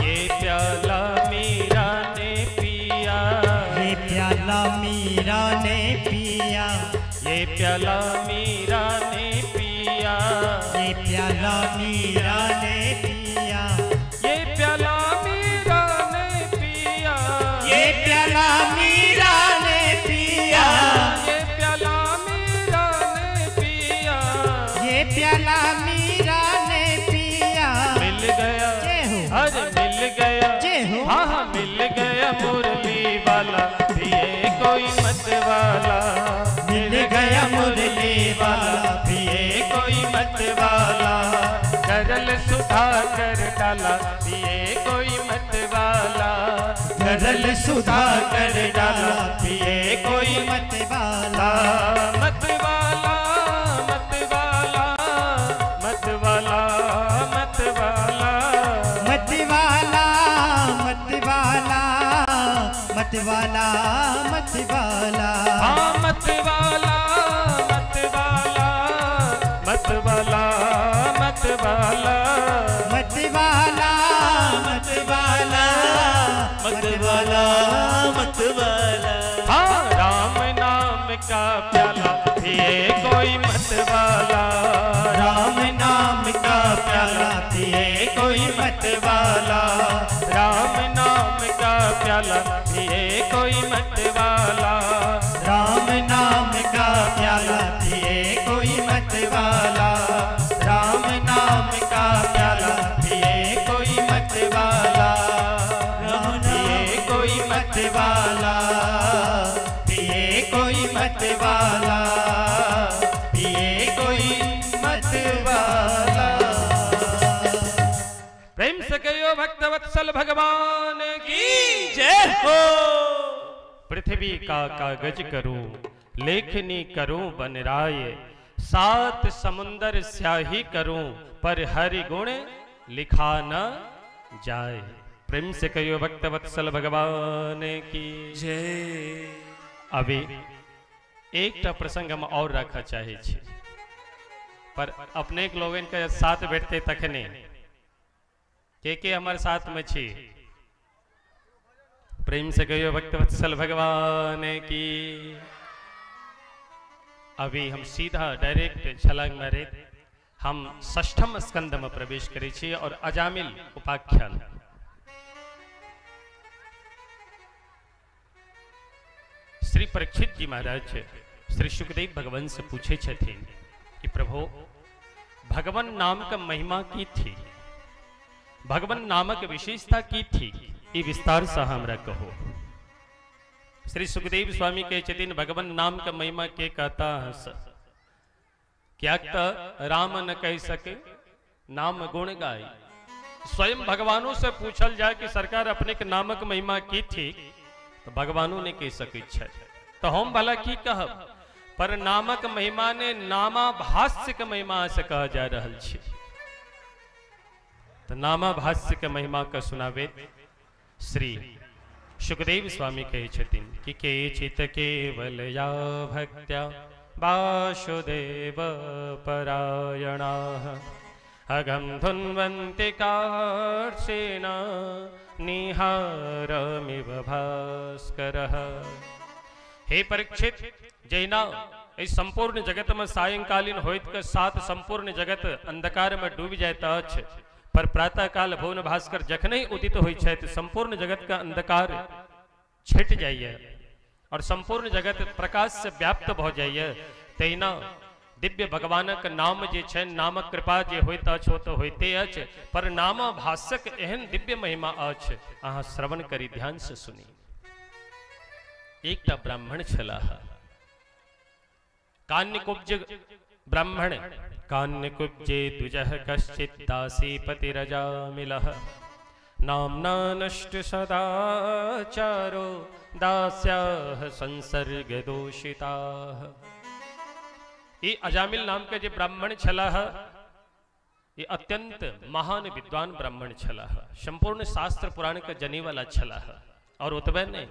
ये प्याला मीरा ने पिया। ये प्याला मीरा ने पिया। ये प्याला मीरा ने पिया। ये प्याला मीरा ने पिया। ये प्याला मीरा ने पिया। ये प्याला मीरा ने पिया। ये प्याला मीरा ने पिया। ये प्याला मीरा ने पिया। मिल गया जय हो, अरे मिल गया जय हो। हाँ हाँ मिल गया मुरली वाला पिए कोई मत वाला। मिल गया मुरली वाला पिए कोई मत वाला। गरल सुधा कर डाला पिए कोई मत वाला। गरल सुधा कर डाला पिए कोई मत वाला। मत वाला मत वाला मत वाला मत वाला मत वाला मत वाला मत वाला मत वाला। हाँ मत वाला मत वाला मत वाला मत वाला मत वाला मत वाला मत वाला मत वाला। हाँ राम नाम का प्याला पिए कोई मत वाला। राम नाम का प्याला पिए कोई मत वाला। राम नाम का प्याला पिए कोई मत वाला। राम नाम का प्याला पिए कोई मत वाला। राम नाम का प्याला पिए कोई मत वाला। पिए कोई मत वाला। पिए कोई मत वाला। पिए कोई मत वाला। प्रेम से कहो भक्तवत्सल भगवान की जय हो। पृथ्वी का कागज करूं लेखनी करूं बन राय। 7 समुंदर स्याही करूं पर हरि गुण लिखा न जाए। प्रेम से कहो भक्तवत्सल भगवान की जय। अभी एक प्रसंग हम और रखा चाहे छी, पर अपने के लोगन के साथ बैठते तखने के हमारे साथ में छी। प्रेम से कहो भक्तवत्सल भगवान की। अभी हम सीधा डायरेक्ट छलांग मारे हम 6ठम स्कंद में प्रवेश करे छी और अजामिल उपाख्यान। श्री परीक्षित जी महाराज श्री सुखदेव भगवान से पूछे थे कि प्रभु भगवान नाम का महिमा की थी, भगवान नामक विशेषता की थी, ये विस्तार से हमरा कहो। श्री सुखदेव स्वामी के चतिन भगवान नाम का महिमा के कहता हस। क्या राम न कह सके नाम गुण गाय। स्वयं भगवानों से पूछल जाए कि सरकार अपने के नामक महिमा की थी, तो भगवानों ने कह सके तो हम भला की कहब, पर नामक महिमा ने नामाभाष्य के महिमा से कहा जा रहल छे। तो नामाभाष्य के महिमा का सुनावे श्री सुखदेव स्वामी कहे छथिन कि केचित केवल या भक्त्या वासुदेव परायणाः अगम धुन्वन्ति कार्षेण निहारमिव भास्करः। हे परीक्षित, जैना इस संपूर्ण जगत में सायंकालीन होइत के साथ संपूर्ण जगत अंधकार में डूब जाता अछि, पर प्रातः काल भुवन भास्कर जखने ही उदित होइ छै संपूर्ण जगत का अंधकार छिट जाइए और संपूर्ण जगत प्रकाश से व्याप्त भ जाइए। तहिना दिव्य भगवानक नाम जे छै, नामक कृपा जे होइत अछि ओ तऽ होइते अछि, पर नामाभाष्यक एहन दिव्य महिमा अछि, अहाँ श्रवण करी ध्यान से सुनी। एकटा ब्राह्मण छलाह, कान्यकुब्ज ब्राह्मण। कान्यकुब्जे द्विजः कश्चित् दासीपतिरजामिलः नाम्ना नष्ट सदाचारो दास्याः संसर्ग दोषिताः। ये अजामिल नाम के जो ब्राह्मण छलाह, ये अत्यंत महान विद्वान ब्राह्मण छलाह, संपूर्ण शास्त्र पुराण का जनी वाला छलाह, और ओतबे ने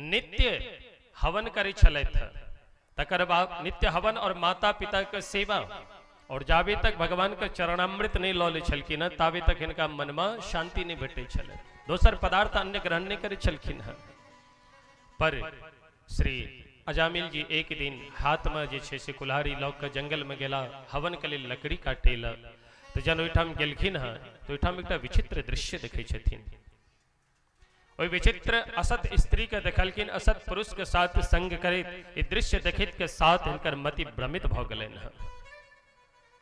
नित्य हवन करे छलैथ। तकर बाद नित्य हवन और माता पिता के सेवा, और जाबे तक भगवान का चरणामृत नहीं लौ ले छलखिन है ताबे तक इनका मन में शांति नहीं भेटे छल। दोसर पदार्थ अन्य ग्रहण नहीं करे छलखिन है। पर श्री अजामिल जी एक दिन हाथ में जे छे से कुल्हाड़ी लौ के जंगल में गेला हवन के लिए लकड़ी काटेला। तो जन ओहिठाम गेलखिन है तो ओहिठाम एकटा विचित्र दृश्य देखे छथिन। ओहि विचित्र असत स्त्री के देखलखिन असत पुरुष के साथ संग करे। ई दृश्य देखित के साथ इनकर मति भ्रमित भ गेलन है।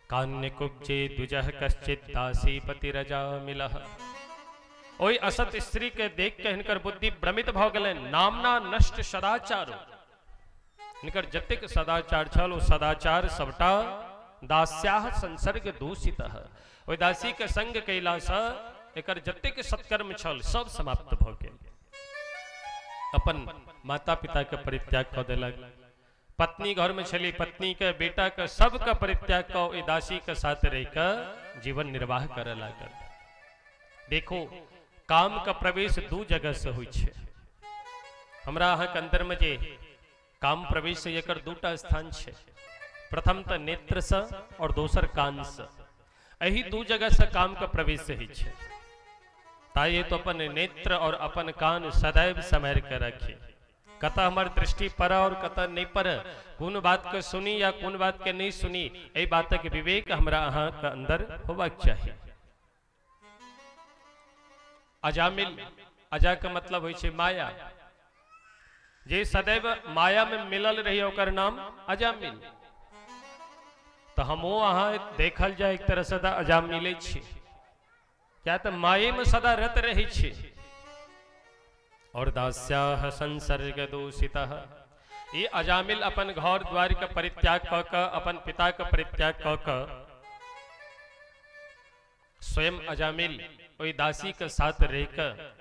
कान्यकुब्जे द्विजः कश्चित् दासीपतिरजामिलः। ओहि असत स्त्री के देख के हिनकर बुद्धि भ्रमित भ गेलन। नामना नष्ट सदाचारो, हिनकर जतेक सदाचार छल ओ सदाचार सबटा दास्याः संसर्ग दूषितः। ओहि दासी के संग कैला से एकर जतेक सत्कर्म छल सब समाप्त भ गेल। अपन माता पिता के परित्याग क देलक। पत्नी घर में छली, पत्नी के बेटा के सब का परित्याग क दासी के साथ रहकर जीवन निर्वाह करे लागल। देखो काम का प्रवेश दू जगह से हुई छे। हमरा अहाँ के अंदर में जे काम प्रवेश से एकर दूटा स्थान छे। प्रथम तो नेत्र से और दोसर कान से। यही दू जगह से काम का प्रवेश से ही छे। ताये तो अपन नेत्र और अपन कान सदैव संभाल के रखे। कता हमार दृष्टि पर और कता नहीं पर, कौन बात के सुनी या कौन बात के नहीं सुनी, यही बात के विवेक हमरा अहाँ के अंदर होबाक चाहिए। अजामिल, अजा का मतलब होय छे माया, जे सदैव माया में मिलल रही ओकर नाम अजामिल। तो हमो अहाँ देखल जाए एक तरह सदा अजामिले छी, क्या तो माये में सदा रत रही छी। और दास्याह संसर्ग दूषितः, ये अजामिल अपन घर द्वार का परित्याग क क, अपन पिता का परित्याग क क, स्वयं अजामिल ओई दासी के साथ रह कर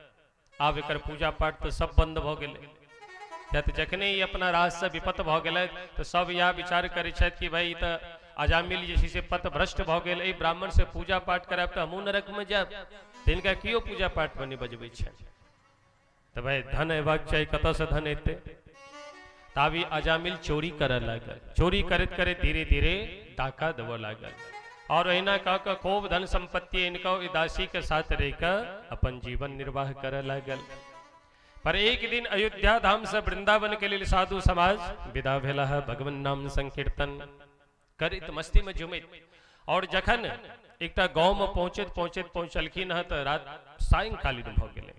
आब एकर पूजा पाठ तो सब बंद भ गेलै। या तो जखने ही अपना राज से विपत भ गेलै तो सब यह विचार करे छथि कि भाई तो अजामिल जे से पथ भ्रष्ट भ गेल, एहि ब्राह्मण से पूजा पाठ कराब तो हमहूँ नरक में जाब, तिनका कियो पूजा पाठ बनी बजबै छै। तो भाई धन अयबाक चाहिए, कतऽ से धन एते? ताबी अजामिल चोरी करऽ लागल, चोरी करैत करैत धीरे धीरे डाका देवऽ लागल, और अहिना कह के खूब धन संपत्ति इनका दासी के साथ रहकर अपन जीवन निर्वाह करऽ लागल। पर एक दिन अयोध्या धाम से वृंदावन के लिए साधु समाज विदा भेला है, भगवान नाम संकीर्तन करित मस्ती में झुमित। और जखन एकटा गांव में पहुंचलखिन है तो रात सायंकालीन भ गेलै।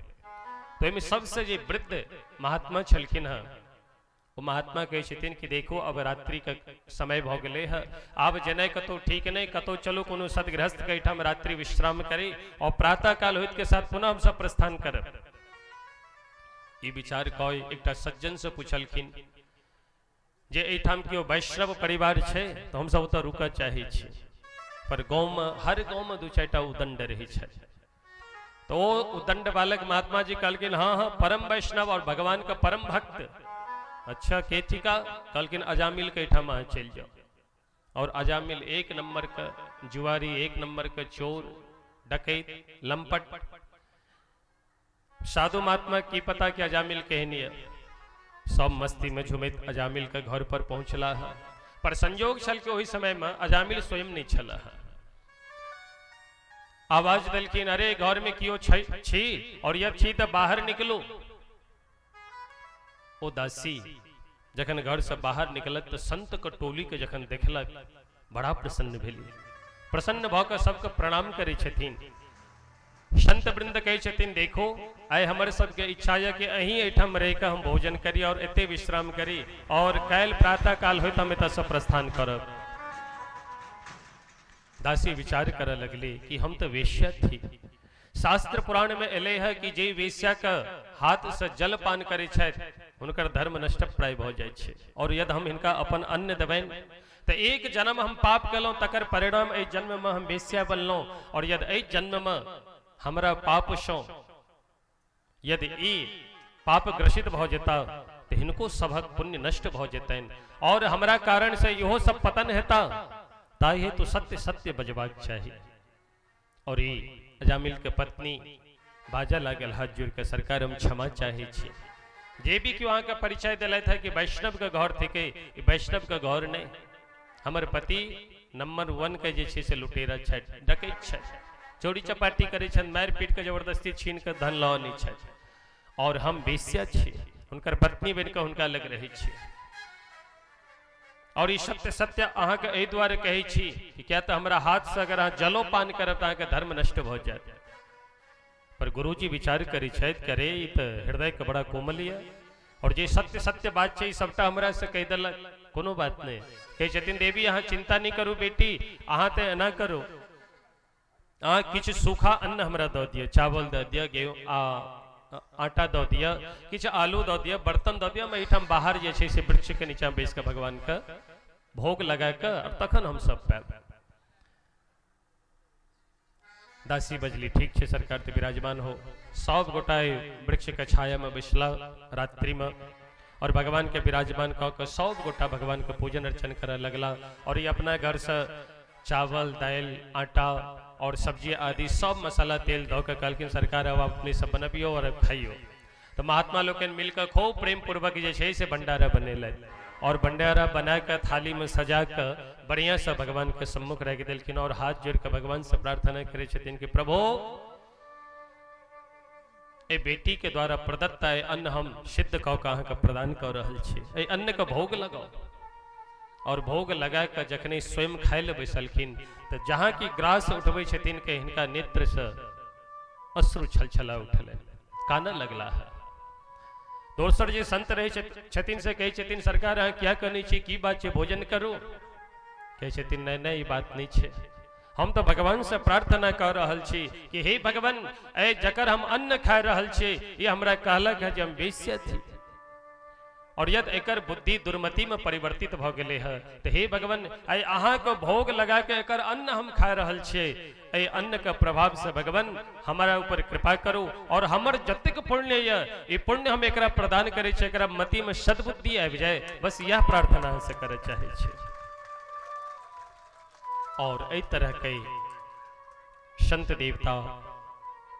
तो एहिमे सबसे जे वृद्ध महात्मा छलखिन है, वो महात्मा कहै छथिन कि देखो अब रात्रि का समय भ गेलै है, आब जेनाइ कतौ ठीक नहीं, कतौ चलो कोनो सदगृहस्थ के एहिठाम रात्रि विश्राम करी और प्रातः काल होइत के साथ पुनः हम सब प्रस्थान करब। ई विचार कय एकटा सज्जन से पूछलखिन जे एहिठाम केओ वैष्णव परिवार छै तो हम सब ओतऽ रुकऽ चाहै छी, पर गाँव में हर गाँव में दू चारिटा उदंड रहै छै। तो उदंड बालक महात्मा जी कहलखिन हाँ हाँ परम वैष्णव और भगवान का परम भक्त। अच्छा केथिका? कहलखिन अजामिल के एहिठाम अहाँ चलि जाओ। और अजामिल एक नंबर का जुआरी, एक नंबर का चोर, डकैत, लंपट। साधु महात्मा की पता कि अजामिल कहनी है, सब मस्ती में झुमित अजामिल के घर पर पहुंचला है। पर संयोग छल के वही समय में अजामिल स्वयं नहीं छला है। आवाज देलखिन अरे घर में कियो छी, और यदि छी तो बाहर निकलो। ओ दासी जखन घर से बाहर निकलत तो संत के टोली के जखन देखलक बड़ा प्रसन्न भेली। प्रसन्न भ के सबके प्रणाम करे छथिन। संत वृंद कहे छथिन देखो आइ हमर सबके इच्छा है कि अहीं एहिठाम रह के हम भोजन करी और एते विश्राम करी, और काल्हि प्रातः काल होइत हम एतऽ से प्रस्थान करब। दासी विचार करे लगली कि हम तो वेश्या थी। शास्त्र पुराण में एले है कि जे वेश्या का हाथ से जल पान करे छथि हुनकर धर्म नष्ट प्राय भ जाइ छै, और यदि हम इनका अपन अन्न देबैन तो एक जन्म हम पाप केलहुँ तकर परिणाम एहि जन्म में हम वेश्या बनलहुँ, और यदि एहि जन्म में हमरा पाप सो यदि ई पाप ग्रसित भ जेता तो हिनको सभक पुण्य नष्ट भ जेतैन, और हमरा कारण से इहो सब पतन हेता। ताहि हेतु सत्य सत्य बजबाक चाहिए। और ई अजामिल के पत्नी बाजा लागल हाथ जोड़ के सरकार हम क्षमा चाहे छी। जे भी क्यों अहाँ का परिचय दिलैथ है कि वैष्णव के घर थे, वैष्णव के घर नहीं, हमर पति नंबर 1 के जे से लुटेरा छथि, डकैत छथि, चोरी चपाटी करे छथि, मारि पीट के जबरदस्ती छीन के धन लऽ आनै छथि, और हम वेश्या छी, हुनकर पत्नी बन के हुनका लग रही छी। और ई सत्य सत्य अहाँ के एहि दुआरे कहै छी कि क्या तो हमरा हाथ से अगर अहाँ जलो पान करब तो अहाँ के धर्म नष्ट भ जायत। पर गुरुजी विचार करै छथि करे ई तो हृदय के बड़ा कोमल है, और जे सत्य सत्य बात छै सबटा हमरा से कह देलक, कोनो बात नहीं। कहै छथिन देवी अहाँ चिंता नहीं करू बेटी, अहाँ तो एना करू, अहाँ किछ सूखा अन्न हमरा दऽ दिअ, चावल दऽ दिअ, गेहूँ आटा दऽ दिअ, किछ आलू दऽ दिअ, बर्तन दऽ दिअ, हम एहिठाम बाहर जे छै से वृक्ष के नीचा बैस के भगवान के भोग लगा के और तखन हम सब पाएब। दासी बजली ठीक है सरकार तो विराजमान हो। सब गोटा वृक्ष के छाया में बैसला रात्रि में, और भगवान के विराजमान कह के सब गोटा भगवान के पूजन अर्चन करे लगला। और ये अपना घर से चावल दाल आटा और सब्जी आदि सब मसाला तेल धो के कहलखिन सरकार अब अपने सब बनबियो और खाइयो। तो महात्मा लोग मिलकर खूब प्रेम पूर्वक जे से भंडारा बनेल, और भंडारा बना के थाली में सजा के बढ़िया से भगवान के सम्मुख रख दिलखिन, और हाथ जोड़ के भगवान से प्रार्थना करे छथिन कि प्रभु ए बेटी के द्वारा प्रदत्त है अन्न हम सिद्ध कौ कहाँ का प्रदान कर रहल छी। ए अन्न का भोग लगाओ और भोग लगा कर जखने स्वयं खाए ले बैसलखिन तो जहाँ की ग्रास उठबै छथिन के हिनका नेत्र से अश्रु छलछला उठल काना लगला है। दोसर जे संत रहे छथिन से कहे छथिन सरकार अहाँ क्या करनी छी की बात छे भोजन करो कहे छथिन नहीं नहीं ये बात नहीं छे हम तो भगवान से प्रार्थना कर रहल छी कि हे भगवान ए जकर हम अन्न खा रहल छी ये हमरा कहलक है जे हम वेश्या थी और यदि एकर बुद्धि दुर्मति में परिवर्तित भ गेले है तो हे भगवान आई अहाँ को भोग लगा के एकर अन्न हम खा रहल छे ए अन्न का प्रभाव से भगवान हमारा ऊपर कृपा करो और हमर जतेक पुण्य ये पुण्य हम एकरा प्रदान करे छे एकरा मति में सद्बुद्धि आबि जाए बस यह प्रार्थना से करे चाहे छे। और ए तरह के संत देवता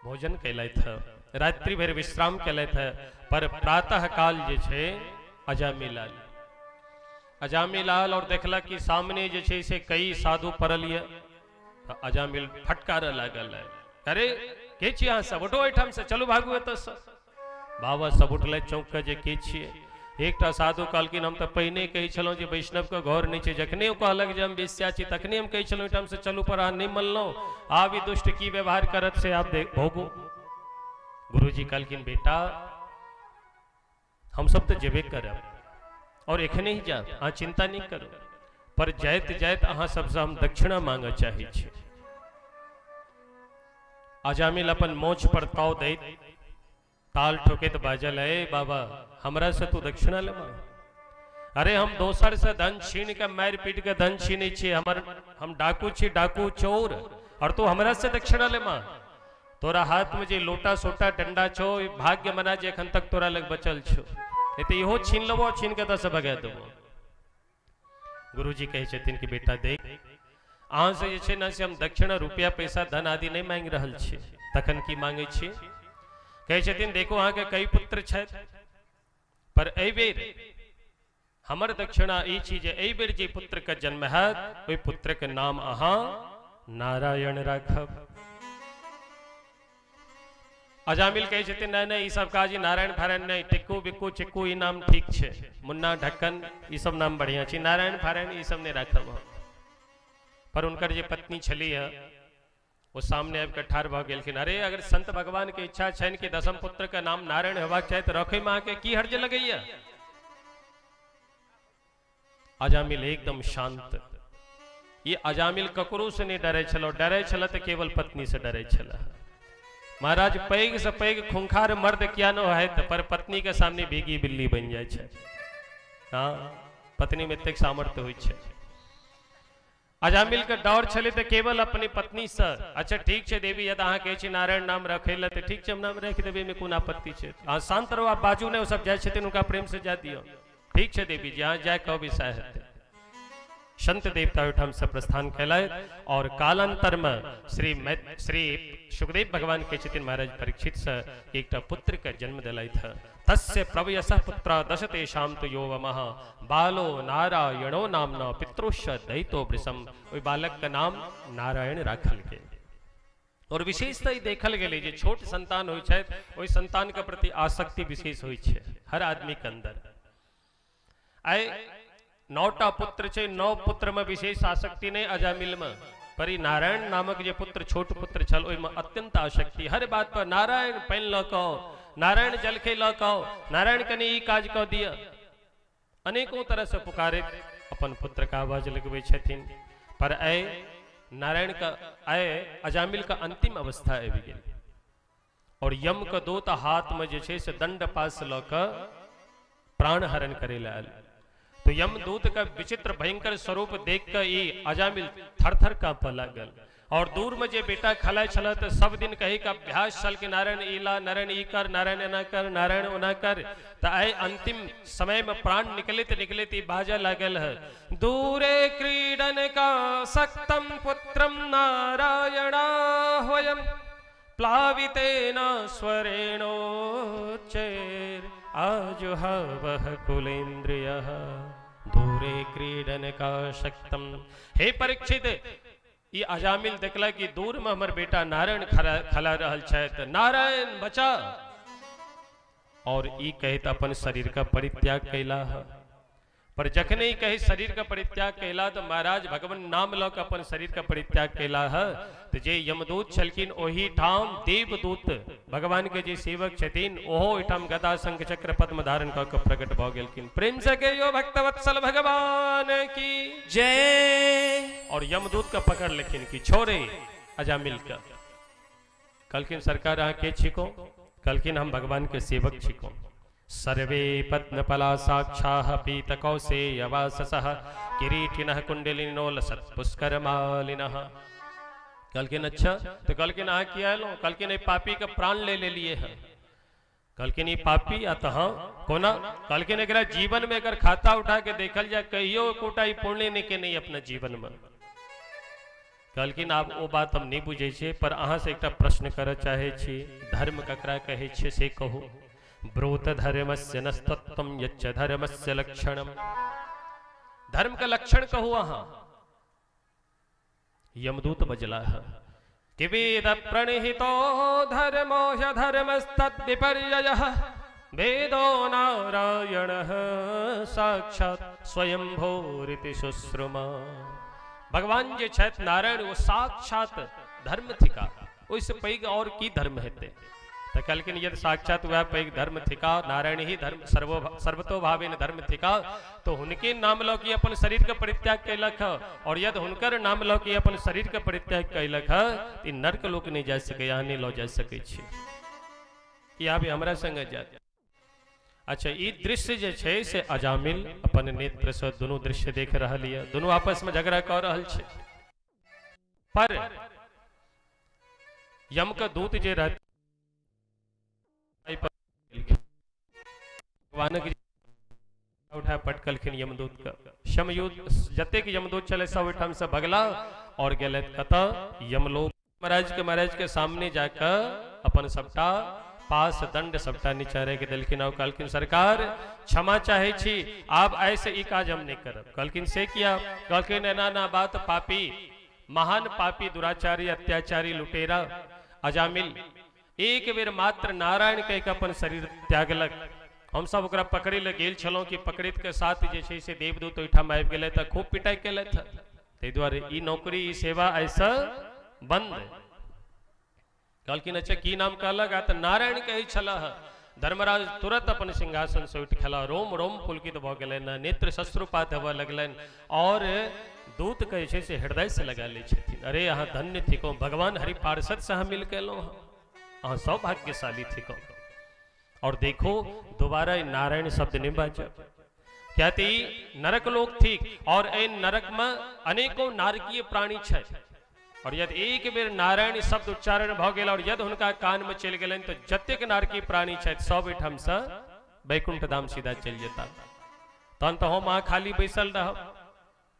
भोजन कैलथ रात्रि भर विश्राम कैलथ पर प्रातः काल जे छे अजामिलाल और देखला कि सामने जे छे से कई साधु पड़ल ये अजामिल फटकार लागल है अरे के छी अहाँ सब उठो एठाम से चलू भागू एत से बाबा सब उठले चौक के जे के छिए एकटा साधु कहलकिन हम तो पहिने कही छलौं जे वैष्णव के घर नहीं छे जखने ओ कहलक जे हम वेश्या छी तखने हम कही छलौं एठाम से चलू पर अहाँ नहीं मनलौं आब ई दुष्ट की व्यवहार करत से आप देख भोगू। गुरुजी कहलकिन बेटा हम सब तो जेबे करब और एखने ही जाब अहाँ चिंता नहीं करो पर जाइत जाइत अहाँ सबसे हम दक्षिणा मांगे चाहे छी। अजामिल अपन मोछ पर ताव दैत ताल ठोकेत बाजल है बाबा हमरा से तू दक्षिणा ले मांग अरे हम दोसर से धन छीन के मार पीट के धन छीने छी हम डाकू छी डाकू चोर और तू हमरा से दक्षिणा ले मांग तोरा हाथ में जे लोटा सोटा डंडा छो भाग्य मना जे एखन तक तोरा लग बचल छो नहीं तो इहो छीन लेबो छीन के तो भगा देबो। गुरुजी कहे छथिन कि बेटा देख अहाँ से जे छे ना से हम दक्षिणा रुपया पैसा धन आदि नहीं मांग रहल छी तखन की मांगे छी कहे छथिन देखो अहाँ के कई पुत्र छथि पर एहि बेर हमर दक्षिणा ई छी जे एहि बेर जे पुत्र के जन्म हैत ओहि पुत्र के नाम अहाँ नारायण राखब। अजामिल कहे छथिन नहीं नहीं सब काजी नारायण फारायण नहीं टिक्कू बिक्कू चिक्कू ई नाम ठीक छे मुन्ना ढक्कन ई सब नाम बढ़िया छी नारायण फारायण ई सब नहीं राखब। पर उनकर जे पत्नी छली है वो सामने आबि के ठाढ़ भ गेलखिन अरे अगर संत भगवान के इच्छा छनि कि दसम पुत्र का नाम नारायण हेबाक चाही तो रखे में के की हर्ज लगैया। अजामिल एकदम शांत ये अजामिल ककरो से नहीं डरे छल तो केवल पत्नी से डरे छल। महाराज पैघ से पैघ खूंखार मर्द क्या न है पर पत्नी के सामने भीगी बिल्ली बन जाए छे। हाँ पत्नी में एतेक सामर्थ्य होय छे। अजामिल के डर छले तो केवल अपनी पत्नी से अच्छा ठीक है देवी यदि अहाँ कहे नारायण नाम रखे ला तो ठीक है हम नाम रख देवे में कोन आपत्ति है अहाँ शांत रहो आप बाजू ने सब जाए छथिन उनका प्रेम से जा दियो ठीक है देवी जी अहाँ जाए कहो विषय है। संत देवता ओठाम से प्रस्थान कैलाय और कालांतर में श्री सुखदेव भगवान के छथिन महाराज परीक्षित से एक पुत्र के जन्म दिलाई था तस्य प्रवयस पुत्र दशते शाम तो यो वमः बालो नारायणो नामना पितृश्च दैतो वृषम ओई बालक का नाम नारायण राखल के। और विशेषता देखल गेले जे छोट संतान होय छै ओई संतान के प्रति आसक्ति विशेष होय छै हर आदमी के अंदर। आय 9टा पुत्र छे 9 पुत्र में विशेष आसक्ति नहीं अजामिल में पर नारायण नामक जे पुत्र छोट पुत्र छल ओई में अत्यंत आसक्ति हर बात पर नारायण पैन ल कहो नारायण जलखे ल कहो नारायण कने ई काज कह दिया अनेकों तरह से पुकारे अपन पुत्र का आवाज लगवे छथिन। पर आय नारायण का आय अजामिल का अंतिम अवस्था आबि गेल और यम का दूत हाथ में जे छे से दंड पास ल क प्राण हरण करे लाल तो यमदूत का विचित्र भयंकर स्वरूप देख कर ये अजामिल थर थर कांपे लागल और दूर में जे बेटा खलाय छल तो सब दिन कही का अभ्यास चल के नारायण इला नारायण ई कर नारायण एना कर नारायण ओना कर तो आए अंतिम समय में प्राण निकले बाजा लागल है दूरे क्रीडन का सक्तम पुत्रम नारायण होयम प्लावितेन स्वरेणो चेर आजुहावह कुलेन्द्रियः दूरे क्रीडन का शक्तम। हे परीक्षित ये अजामिल देखला कि दूर में हमर बेटा नारायण खला रहल छथि नारायण बचा और ई कहे तो अपन शरीर का परित्याग कैला है। पर जखने ही कहे शरीर का परित्याग कैला तो महाराज भगवान नाम लो अपन शरीर का परित्याग कैला है। तो जे यमदूत छलकिन ओही ठाम देवदूत भगवान के जे सेवक छथिन ओहो ठाम गदा शंख चक्र पद्म धारण क प्रकट भ गेलखिन। प्रेम से कहियो भक्तवत्सल भगवान की जय। और यमदूत का पकड़ लेकिन की छोरे अजामिल का कलकिन सरकार अहाँ के छिको? कलकिन हम भगवान के सेवक छिको। सर्वे पद्मपला साक्षाः पीतकौसेयवाससः किरीटिनः कुंडलिनो लसत् पुष्करमालिनः। कलकिन अच्छा तो कलकिन आ किया लो? कलकिन ये पापी का प्राण ले लिए हैं। कलकिन ये पापी आता हाँ कोना? कलकिन एक जीवन में अगर खाता उठा के देखल जाए कहियो कोटाई पुण्य नहीं के नहीं अपना जीवन में। कलकिन आप वो बात हम नहीं बुझे छे पर अहाँ से एक प्रश्न कर चाहे छी। धर्म ककरा कहे छे से कहो। ब्रूत धर्मस्य नस्तत्वं यच्च धर्मस्य लक्षणम। धर्म का लक्षण कहो अहाँ। यमदूत बजला है कि वेद प्रणिहितो धर्मो ह्यधर्मस्तद्विपर्ययः वेदो नारायणः साक्षात् स्वयंभूरिति शुश्रुमा। भगवान जे छथ नारायण वो साक्षात धर्म थिका। उससे पैग और की धर्म हेते? तो कलकिन यदि साक्षात वह पैग धर्म थिका नारायण ही धर्म सर्वतो भावेन धर्म थिका तो उनके नाम लो की अपन शरीर का परित्याग कैलक है। और यदि उनकर नाम लो की अपन शरीर का परित्याग कैलक है तो नरक लोक नहीं जा सके, यहाँ नहीं लो जा सके छी। यहाँ भी हमारा संग जात। अच्छा ई दृश्य जे छे से अजामिल अपन नेत्र से दोनों दृश्य देख रहा लिया। दोनों आपस में झगड़ा कर रहल छे। पर यम का दूत जे रहते उठा पटकलखिन यमदूत का शमयुद्ध जते के यमदूत चले सब ठाम से भगला और गेले कत यमलोक महाराज के सामने जाकर अपन सबटा पास दंड सबटा निचारे के दिलखिन और कलकिन सरकार क्षमा चाहे छी आप ऐसे ई काज हम नहीं करब। कलकिन से किया? कलकिन ना बात पापी महान पापी दुराचारी अत्याचारी लुटेरा अजामिल एक बेर मात्र नारायण कह के अपन शरीर त्यागलक। हम सब ओकरा पकड़े ले गेल छलों कि पकड़ित के साथ जे छै से देवदूत ओहिठाम आबि गेले त खूब पिटाई केले था। ताहि द्वारे ई नौकरी ई सेवा ऐसा बंद। कहलकिन अच्छा की नाम कहलक? आ त नारायण कहे छलह। धर्मराज तुरंत अपन सिंहासन से उठ खेला। रोम रोम पुलकित भ गेलन, नेत्र शस्त्रपात हवा लगलन और दूत कहे छै से हृदय से लगा ले छथिन। अरे अहाँ धन्य थिको, भगवान हरि पार्षद से हम मिल के लो, अहाँ सौभाग्यशाली थिको। और देखो दोबारा नारायण शब्द नहीं बाजा। क्या थी? नरक लोक थी और इन नरक में अनेकों नारकीय प्राणी छे। और यदि एक बेर नारायण शब्द उच्चारण भ गेल और यदि उनका कान में चल गेलन तो जतेक नारकीय प्राणी छे सब ठाम से वैकुंठ धाम सीधा चल जाता। तहन तो हम खाली बैसल रहब,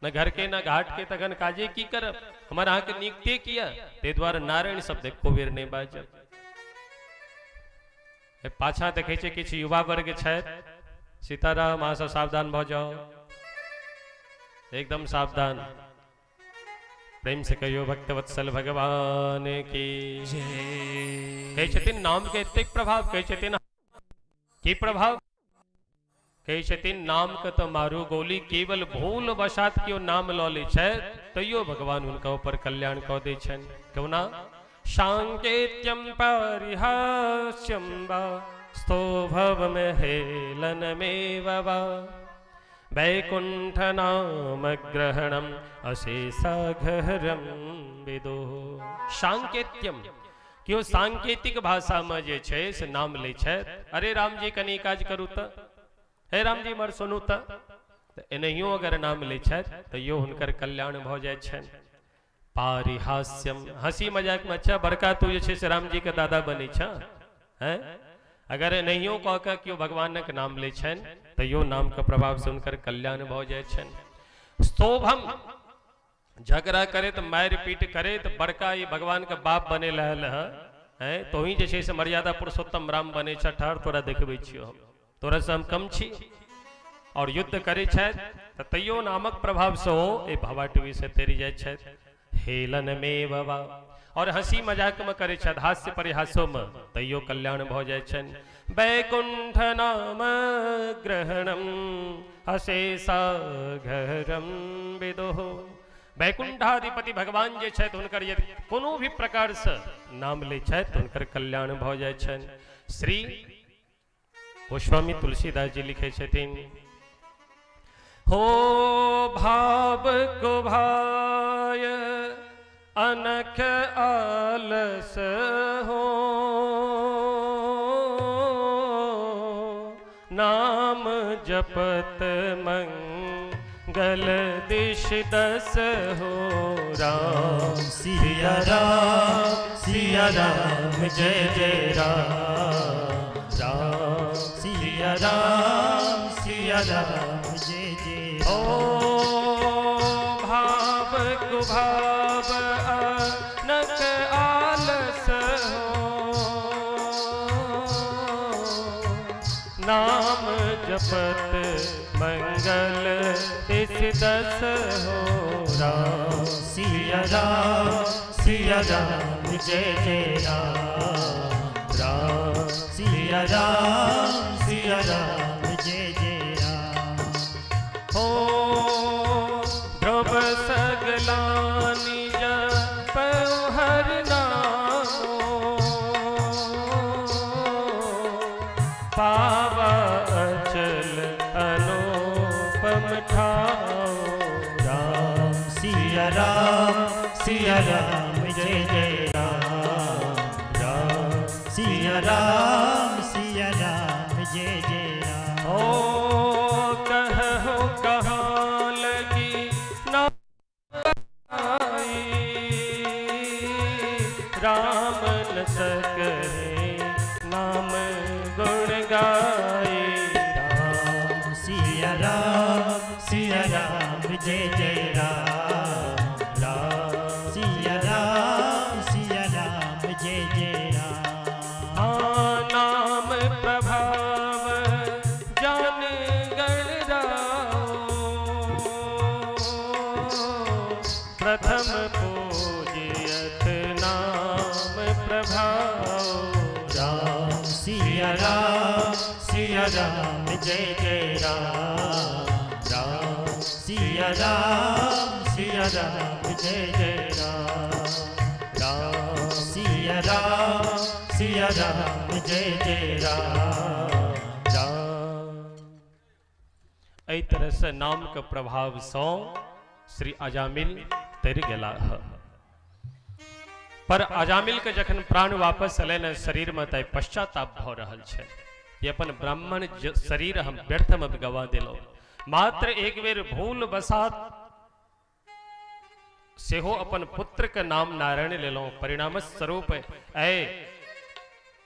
न घर के न घाट के, तखन काजे की करब? हमारा अहाँ के नियुक्ति किया। ते द्वारा नारायण शब्द एको बेर नहीं बाजब। पाछा देखे छे किछ युवा वर्ग छे, सीताराम अहाँ सब सावधान भ जाओ, एकदम सावधान। प्रेम से कहियो भक्तवत्सल भगवान की जय। कहे छथिन नाम के एतेक प्रभाव, कहे छथिन की प्रभाव? कहे छथिन नाम के तो मारू गोली, केवल भूल वशात क्यों नाम लऽ लै छै तैयो भगवान उनका ऊपर कल्याण कऽ दै छनि। क्यों ना? सांकेत्यम परिहास्यम वा स्तोभव में हेलन में वा वैकुंठ नाम ग्रहणम अशेषाघरम विदो। सांकेत्यम क्यों? सांकेतिक भाषा में जे छै से नाम ले छै। अरे राम जी कनी काज करू त, हे राम जी मर सुनू त एनहियो अगर नाम ले छै तो यो हुनकर कल्याण भ जाय छनि। पारिहास्यम हंसी मजाक में अच्छा बड़का तू जे छै से राम जी के दादा बने छ हैं? अगर नहियो कह के क्यों भगवान के नाम ले छन तो यो नाम के प्रभाव से उनकर कल्याण भ जाय छन। स्तोभम झगड़ा करे तो मार पीट करे तो बड़का ये भगवान के बाप बने रहल है तो ही जे छै से मर्यादा पुरुषोत्तम राम बने छ। ठार तोरा देखबे छियो हम, तोरा से हम कम छी। और युद्ध करे छै तो तैयो नामक प्रभाव से हो ए भवाटवी से तेरी जाय छै। हेलन में वा और हंसी मजाक में करे छथि हास्य परिहासो में तैयो कल्याण भ जाय छन। वैकुंठ नाम ग्रहणम अशेषा घरम विदुः। वैकुंठाधिपति भगवान जे छथि हुनकर यदि कोनो भी प्रकार से नाम ले छथि हुनकर कल्याण भ जाय छन। श्री गोस्वामी तुलसीदास जी लिखे छथिन, हो भाव को भाय अनख आलस हो, नाम जपत मंगल दिश दस हो। राम सिया राम जय जय राम, राम सिया राम जय जय। ओ भाव कुभाव अनक आलस हो, नाम जपत मंगल तिस दस हो। राम सिया राम जय जय राम, राम सिया राम जय जय राम। हो ध्रुव सगला निज पौहर नामो, पावा अचल अनुपम ठाओ। राम सिया राम जय जय राम, राम सिया राम जय जय राम। ओ कहु कहाँ लगी ना राम न सकरे नाम गुण गाए। राम सिया राम जय जय राम, राम सिया राम जय जय राम। हाँ नाम प्रभाव जान गण राओ, प्रथम पूजियत नाम प्रभाव। राम सिया राम जय जय राम, राम सिया राम जय जय राम, राम सिया राम जय जय राम, राम। एहि तरह से नाम के प्रभाव सौ श्री अजामिल तर गेला है। पर अजामिल के जखन प्राण वापस अले न शरीर में तय पश्चाताप भ रहल छै। ये अपन ब्राह्मण शरीर हम व्यर्थ में गवा दिलो। मात्र एक बेर भूल बसात सेहो अपन पुत्र के नाम नारायण लेलो। परिणाम स्वरूप ऐ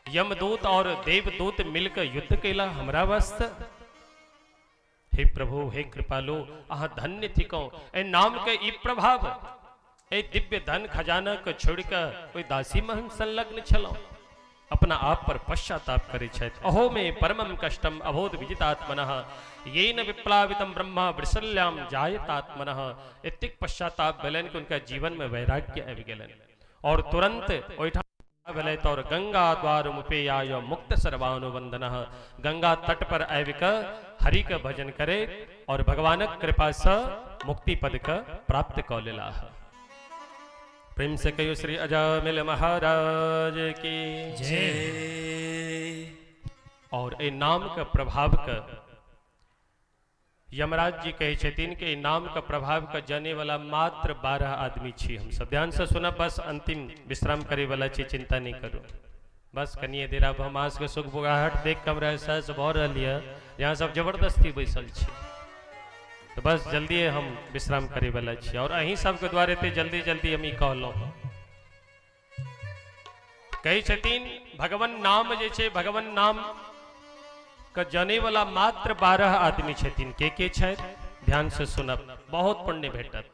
यमदूत और देवदूत मिलकर युद्ध केला हमरा वास्ते। हे प्रभु हे कृपालु अहाँ धन्य थिको। ए नाम के ई प्रभाव ए दिव्य धन खजाना के छोड़ के कोई दासी में हम संलग्न छलो। अपना आप पर पश्चाताप करे छथि। अहो में परमम कष्टम अबोध विजितात्मनः येन विप्लावितम ब्रह्मा वृषल्याम जायतात्मनः। इतिक पश्चाताप भेलन कि उनका जीवन में वैराग्य आबि गेलन और तुरंत ओइठा भेलै और गंगा द्वार मुपेयाय मुक्त सर्वानुवंदनः। गंगा तट पर आबि के हरि के भजन करे और भगवानक कृपा से मुक्ति पद के प्राप्त क लेला। प्रेम से कहियो श्री अजामिल महाराज की जय। और ए नाम के प्रभाव के यमराज जी कहे छथिन कि नाम का प्रभाव का जाने वाला मात्र 12 आदमी छी। हम सब ध्यान से सुना, बस अंतिम विश्राम करे वाला छी, चिंता नहीं करो। बस कनिए देर अब हम आज के सुख बुगाहट देख कम रहे सहस भ रही है, यहाँ सब जबरदस्ती बैसल छी। तो बस जल्दी हम विश्राम करे वाला छी और अहीं सबके द्वारे ते जल्दी जल्दी हम कहलो। कही छथिन भगवान नाम जे छे, भगवान नाम का जाने वाला मात्र 12 आदमी छथिन। के छथि ध्यान से सुनब, बहुत पुण्य भेटत।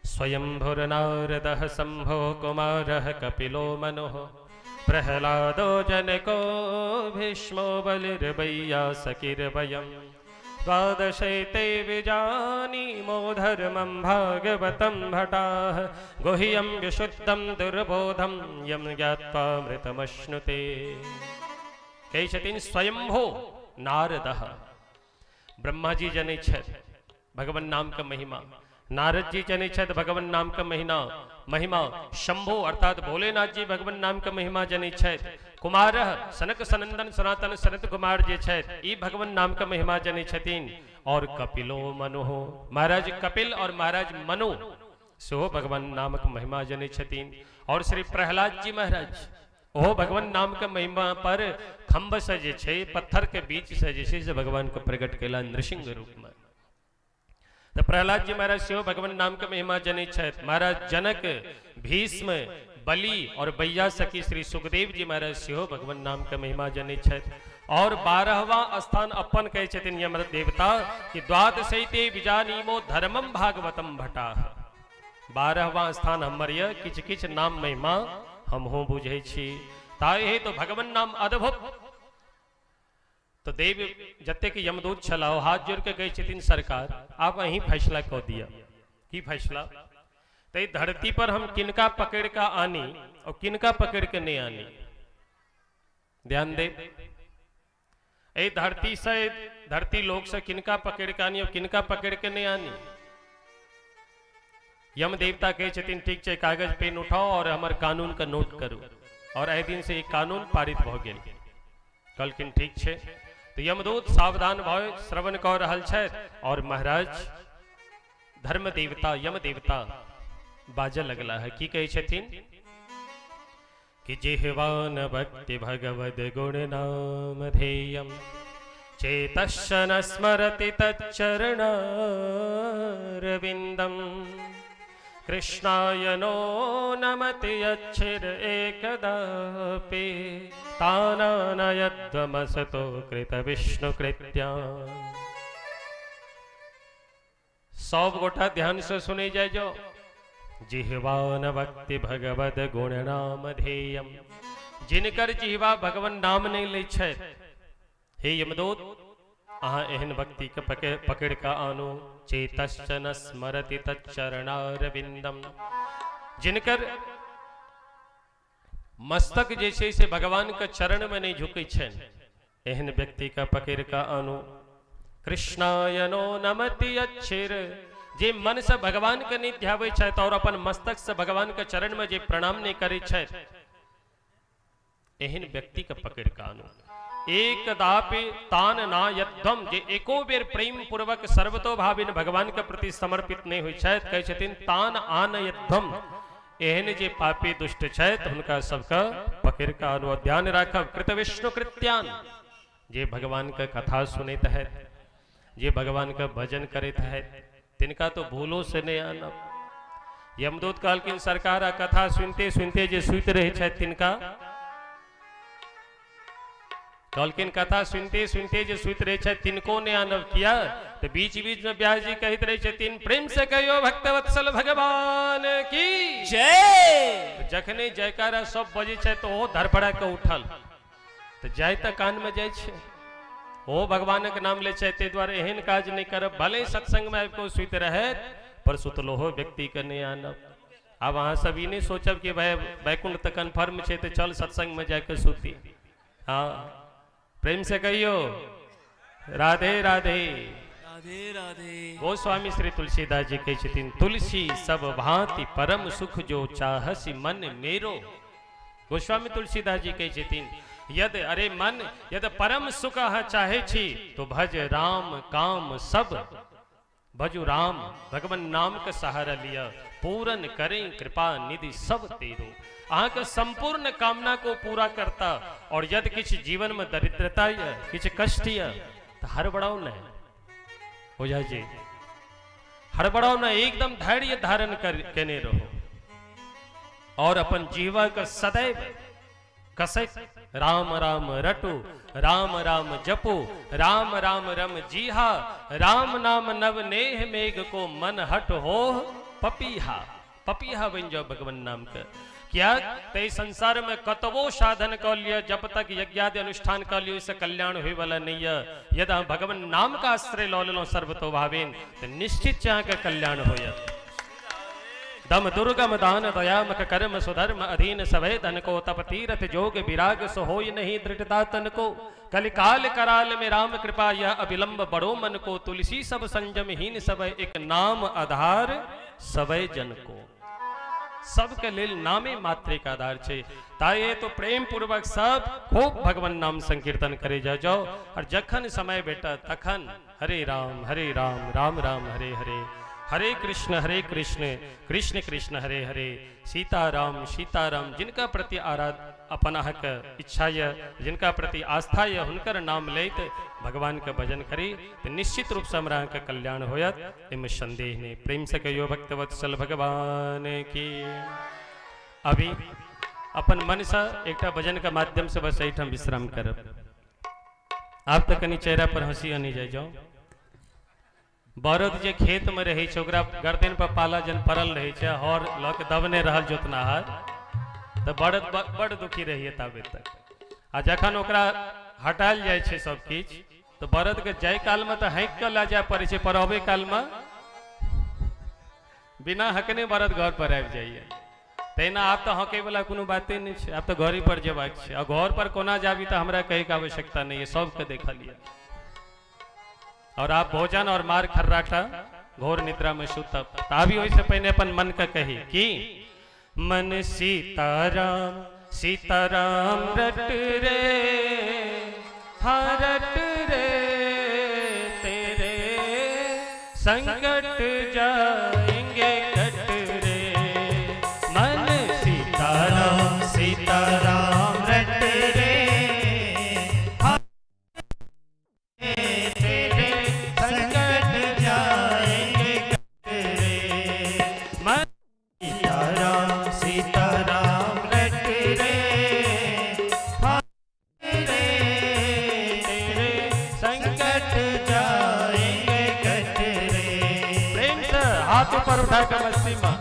स्वयंभुर नारदः शंभो कुमारः कपिलो मनोः प्रहलादो जनको भीष्मो बलिर्वैयासकिर्वयम् द्वादशैते विजानीमो धर्मं भागवतं भटाः गुह्यं विशुद्धं दुर्बोधं यं ज्ञात्वा मृतमश्नुते। कहै स्वयंभो नारदः ब्रह्मा जी जने छथि भगवान नाम का महिमा, नारद जी जने छथि भगवान नाम का महिमा, शंभो अर्थात भोलेनाथ जी भगवान नाम का महिमा जने छथि, कुमार सनक सनंदन सनातन सनत कुमार जी छथि ई भगवान नाम का महिमा जने छथिन। और कपिलो मनु महाराज कपिल और महाराज मनु सो भगवान नामक महिमा जने छथिन। और श्री प्रहलाद जी महाराज ओ भगवान नाम का महिमा पर खंभ से जे छे पत्थर के बीच से जे से भगवान को प्रकट केला नृसिंह रूप में। तो प्रहलाद जी महाराज से भगवान नाम का महिमा जने छथि। महाराज जनक भीष्म बलि और बैया सखी श्री सुखदेव जी महाराज से भगवान नाम का महिमा जने छथि। और 12वां स्थान अपन कहे छथिन यमृत देवता कि द्वादशैते विजानीमो धर्मम भागवतम भटाः। 12वां स्थान हमर यह किछ किछ नाम महिमा हम हो बुझे छी ताहे तो भगवान नाम अद्भुत। तो देव जते के यमदूत छलाओ हाथ जोड़ के कहे छथिन सरकार आप अहीं फैसला कह दिया की फैसला तो धरती पर हम किनका पकड़ का आनी और किनका पकड़ के नहीं आनी। ध्यान दे ए धरती लोक से किनका पकड़ के आनी और किनका पकड़ के नहीं आनी। यम देवता कहे छथिन ठीक है कागज पेन उठाओ और हमारे कानून का नोट करो। और ए दिन से एक कानून पारित भ गेल कहलखिन ठीक है। तो यमदूत सावधान भाव श्रवण कऽ रहल छथि और महाराज धर्म देवता यम देवता बाजऽ लगला है की कहे छथिन कि जिह्वान भक्ति भगवद गुण नाम ध्येयम चेतश्च न स्मरति तच्चरणारविंदम कृष्णाय नो नमति यच्छिर एकदापि तानानयध्वमसतो कृत विष्णु कृत्या। सब गोटा ध्यान से सुने जाए जो जिह्वान भक्ति भगवद गुण नाम ध्येयम जिनकर जिह्वा भगवान नाम नहीं ले छथि हे यमदूत अहाँ एहन व्यक्ति के पकड़ का आनो चेतश्च न स्मरति तच्चरणारविंदम जिनकर मस्तक जैसे से भगवान के चरण में नहीं झुके छन एहन व्यक्ति का पकड़ का आनो कृष्णाय नो नमति अच्छिर जे मन से भगवान के नहीं ध्यावे छथि और अपन मस्तक से भगवान के चरण में जे प्रणाम नहीं करे छथि एहन व्यक्ति का पकड़ का आनो एकदापि तान ना यद्धम जे एको बेर प्रेम पूर्वक सर्वतोभाविन भगवान के प्रति समर्पित नहीं हुई छथि कहे छथिन तान आन यद्धम एहन जे पापी दुष्ट छथि हुनका सबका पकड़ का आनो। ध्यान राखब कृत विष्णु कृत्यान जे भगवान का कथा सुनैत है जे भगवान का भजन करैत है तिनका तो भूलो से नहीं आनब। यमदूत कहलखिन सरकार कथा सुनते सुनते जे सुत रहे छथि तिनका कहलखिन कथा सुनते सुनते जो सुत रहे छथि तिनको ने आनव किया। तो बीच बीच में व्यास जी कहते रहे छथिन प्रेम से कहियो भक्तवत्सल भगवान की जय। जखने जयकारा सब बजे छे तो ओ धरफड़ा के उठल तो जाय त कान में जाय छे ओ भगवान के नाम ले छे ते द्वारे एहन काज नहीं करब भले सत्संग में आबि को सुत रहे पर सुतलो हो व्यक्ति के नहीं आनब। अब अहाँ सब ई नहीं सोचब कि भाई बैकुंठ तक कन्फर्म छे तो चल सत्संग में जाके सुती। हाँ प्रेम से कहियो राधे राधे राधे राधे। गोस्वामी श्री तुलसीदास जी कहे छथिन तुलसी सब भांति परम सुख जो चाहसी मन मेरो। गोस्वामी तुलसीदास जी कहे छथिन यद अरे मन यद परम सुख चाहे छी तो भज राम काम सब भजु राम भगवान नाम का सहारा लिया पूरन करें कृपा निधि सब तेरो अहाँ के संपूर्ण कामना को पूरा करता। और यदि किसी जीवन में दरिद्रता या किसी कष्ट या तो हड़बड़ाओ न हो जाए जी हड़बड़ाओ न एकदम धैर्य धारण करने रहो और अपन जीवा का सदैव कसै राम राम रटो राम राम जपो राम राम रम जीहा राम नाम नव नेह मेघ को मन हट हो पपीहा पपीहा बन जाओ भगवान नाम का क्या ते संसार में कतवो साधन कर लिया, जब तक यज्ञादि अनुष्ठान कर लियो इससे कल्याण हुई वाला नहीं है। यदि हम भगवान नाम का आश्रय लो लो सर्वतो भावेन तो निश्चित चाह के कल्याण होय। दम दुर्गम दान दयामक कर्म सुधर्म अधीन सभय धन को, तप तीरथ जोग विराग सो होय नहीं दृढ़ता तन को। कलिकाल कराल में राम कृपा यह अविलंब बड़ो मन को, तुलसी सब संयमहीन सबय एक नाम आधार सबय जन को। सबके लेल नामे मात्र का आधार छे, ताये तो प्रेम पूर्वक सब खूब भगवान नाम संकीर्तन करे जाओ। और जखन समय बेटा तखन हरे राम राम राम हरे हरे, हरे कृष्ण कृष्ण कृष्ण हरे हरे, सीताराम जिनका प्रति अपन हक इच्छा है, जिनका प्रति आस्था है, हुनकर नाम लेत भगवान का भजन करी तो निश्चित रूप से हमरा का कल्याण होयत। इम संदेह ने प्रेम से कहियो भक्तवत्सल भगवान की। अभी अपन मन से एक भजन का माध्यम से बस एठाम विश्राम करब। आप तक कनी चेहरा पर हंसी आनी जाओ। बरद जे खेत में रहे ओकरा गर्दन पर पाला जन पड़ल रहे छे, हर लक दबने रहल जोतनाहर तो बरद बड़ दुखी रहिए ताबे तक। आ जखन ओकरा हटाल जाय छे सब किछ तो बरद के जाय काल में तो हाँक के ला जाय पड़े छे, पर अबे काल में बिना हकने बरद घर पर आबि जाइए। तेना आप तो हके वाला कोनो बाते नहीं छे, आप तो घरे पर जेबाक छे। आ घर पर कोना जाबी तो हमरा कहे के आवश्यकता नहीं है, सबके देखा लिया। और आप भोजन और मार खर्राटा घोर निद्रा में सुतब। अभी वैसे पहले अपन मन का कही कि मन सीताराम सीताराम रट रे, हाँ रट रे, तेरे संकट जाएंगे कट रे। मन सीताराम सीताराम रट रे, पर उठा के मस्ती में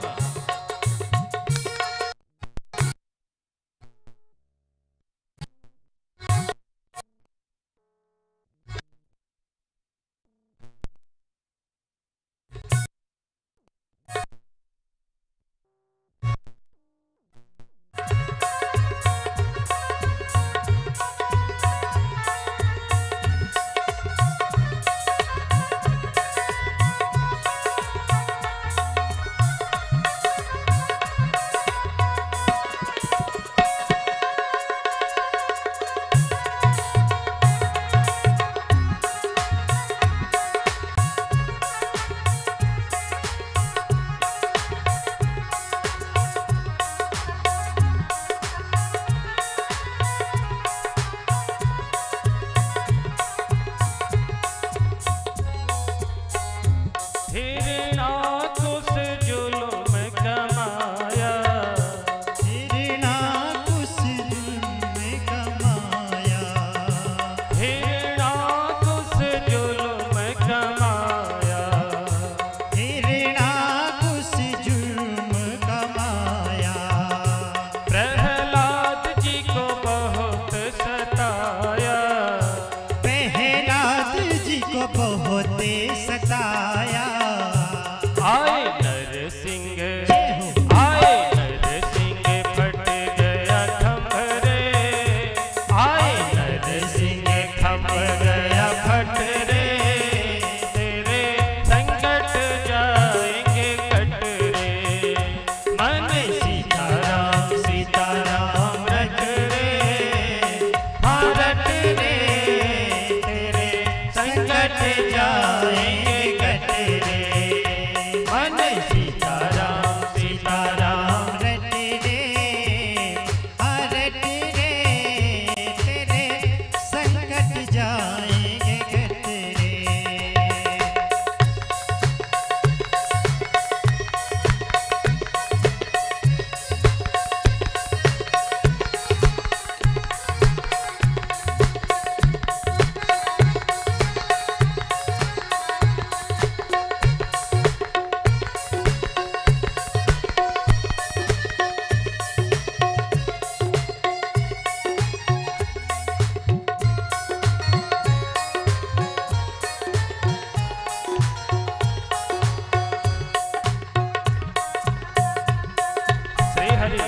हरि।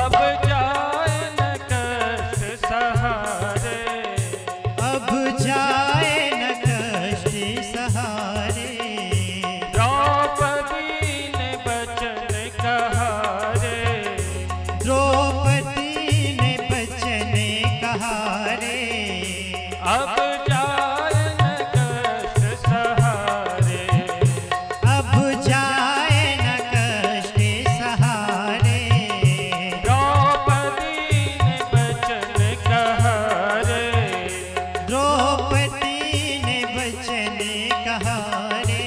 अब जाए न कष्ट सहारे, अब जाए न कष्ट सहारे, द्रौपदी ने बचन कहा रे, द्रौपदी ने बचन कहा रे। अब जाए न कष्ट सहारे, अब जाए न कष्ट सहारे, द्रौपदी ने बचन कहा रे, द्रौपदी ने बचन कहा रे।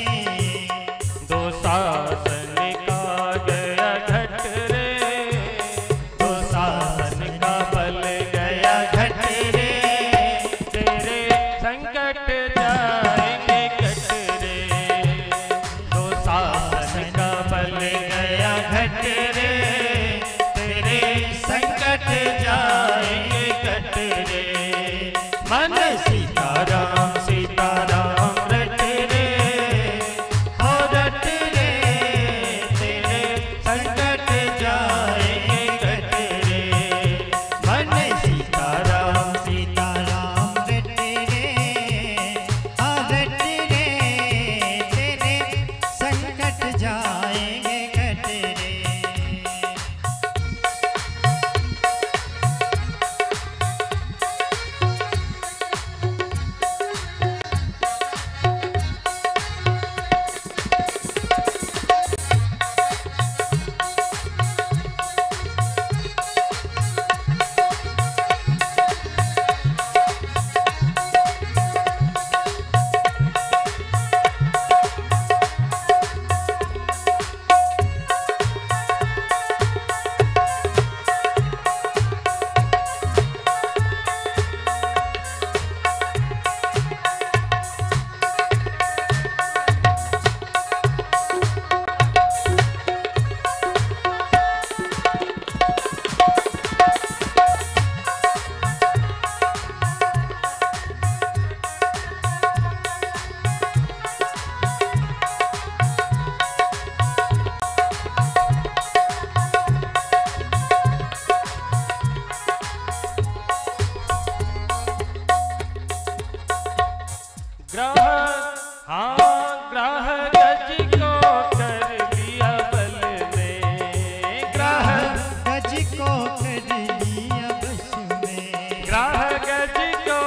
दो शासन का गया घट रे, दो शासन का बल गया घट रे, तेरे संकट जाएंगे कट रे, दो शासन का बल गया घट रे, तेरे संकट जाएंगे कट रे। मन सीताराम सीताराम रट रे, हो रट रे, तेरे संकट जाएंगे कट रे। मन सीताराम सीताराम रट रे, रट रे, तेरे संकट जाएंगे कट रे। ग्रह हाँ ग्रह गज को कर लिया बल में, ग्रह गज को कर लिया बस में, ग्रह गज को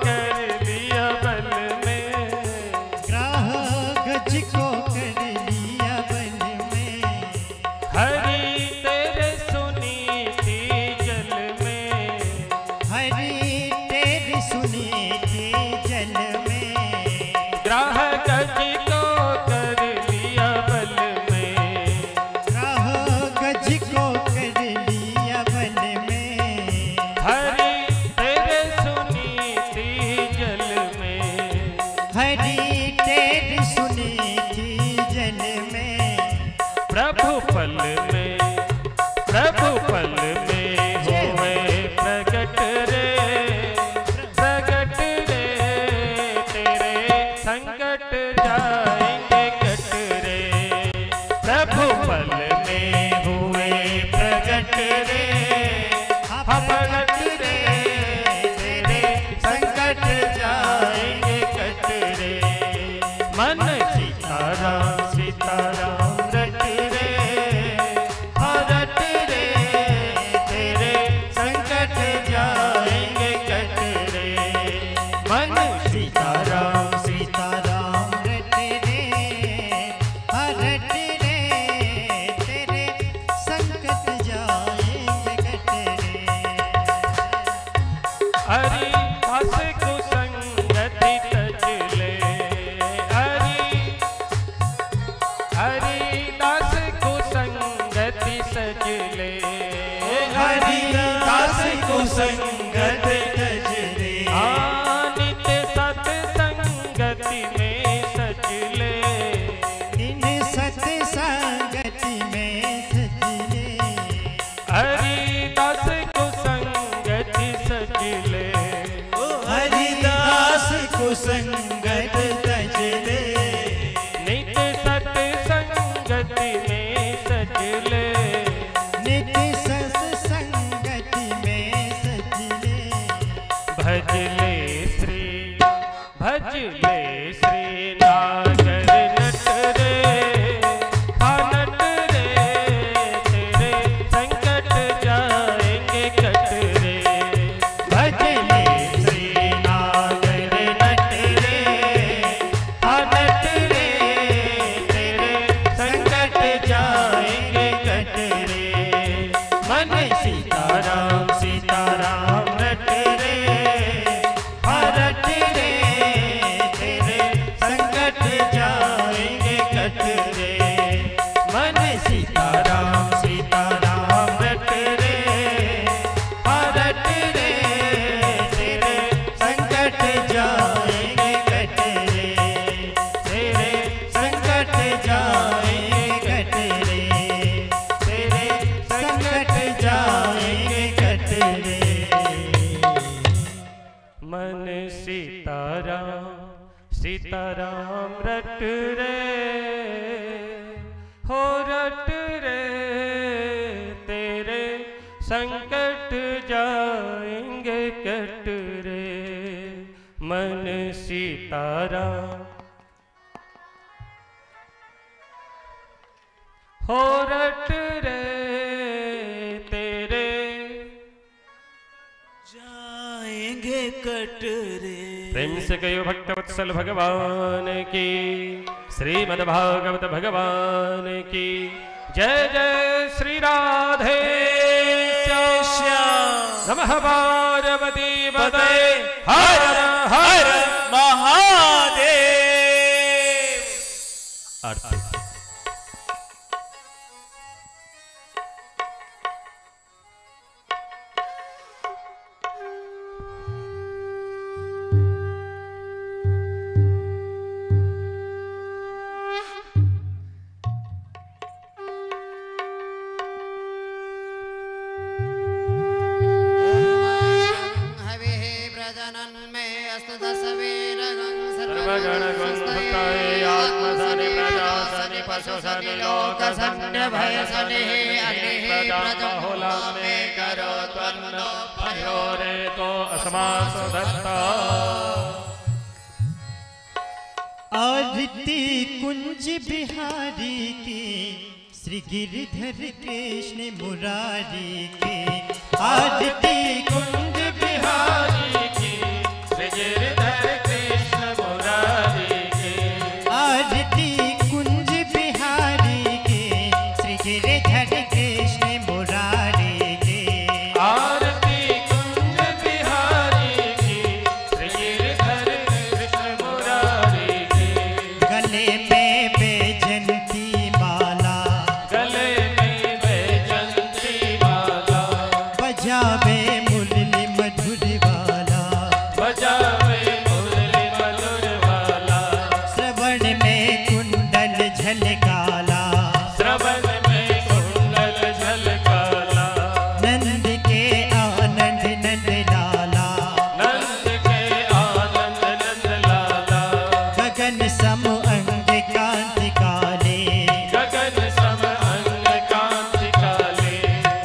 कर लिया बल में, ग्रह गज को कर लिया बल में। हरि तेरे सुनी थी जल में, हरि तेरी सुनी थी जल में, ग्रह गज को कर लिया बल में, ग्रह गज को कर लिया बल में। हरि तेरे सुनी थी जल में, हरि तेरी सुनी थी जल में। प्रभु पल में, प्रभु पल में होवे प्रगट रे, प्रगट रे, तेरे संकट जाएंगे कट रे, प्रभु पल में हुए प्रगट रे, प्रगट रे, तेरे संकट जाएंगे कट रे। मन सीताराम सीताराम रट रे, रट रे, तेरे संकट जाएंगे कट रे। मन सीताराम सीताराम रट रे, रट रे, रे हो रट रे तेरे संकट जाएंगे कट रे मन सीताराम हो रट रे तेरे जाएंगे कट रे। प्रेम से कहो भक्तवत्सल भगवान की, श्रीमद्भागवत भगवान की जय जय श्री राधे श्याम। नमः पार्वती पते हर हर महादेव। आरती। आरती कुंज बिहारी की, श्री गिरिधर कृष्ण मुरारी की। आरती कुंज बिहारी की, श्री गिरिधर कृष्ण मुरारी की। आरती कुंज बिहारी की, श्री गिरिधर कृष्ण मुरारी की। आरती कुंज बिहारी की, श्री गिरिधर कृष्ण मुरारी की। गले में बैजंती माला, गले में बैजंती माला, बजावे मुरली मधुर वाला, बजावे मुरली मधुर वाला। श्रवण में कुंडल झलकाला, श्रवण में कुंडल झलकाला। नंद के आनंद नंद लाला, नंद के आनंद नंद लाला। गगन सम अंग कांति काले, गगन सम अंग कांति काले।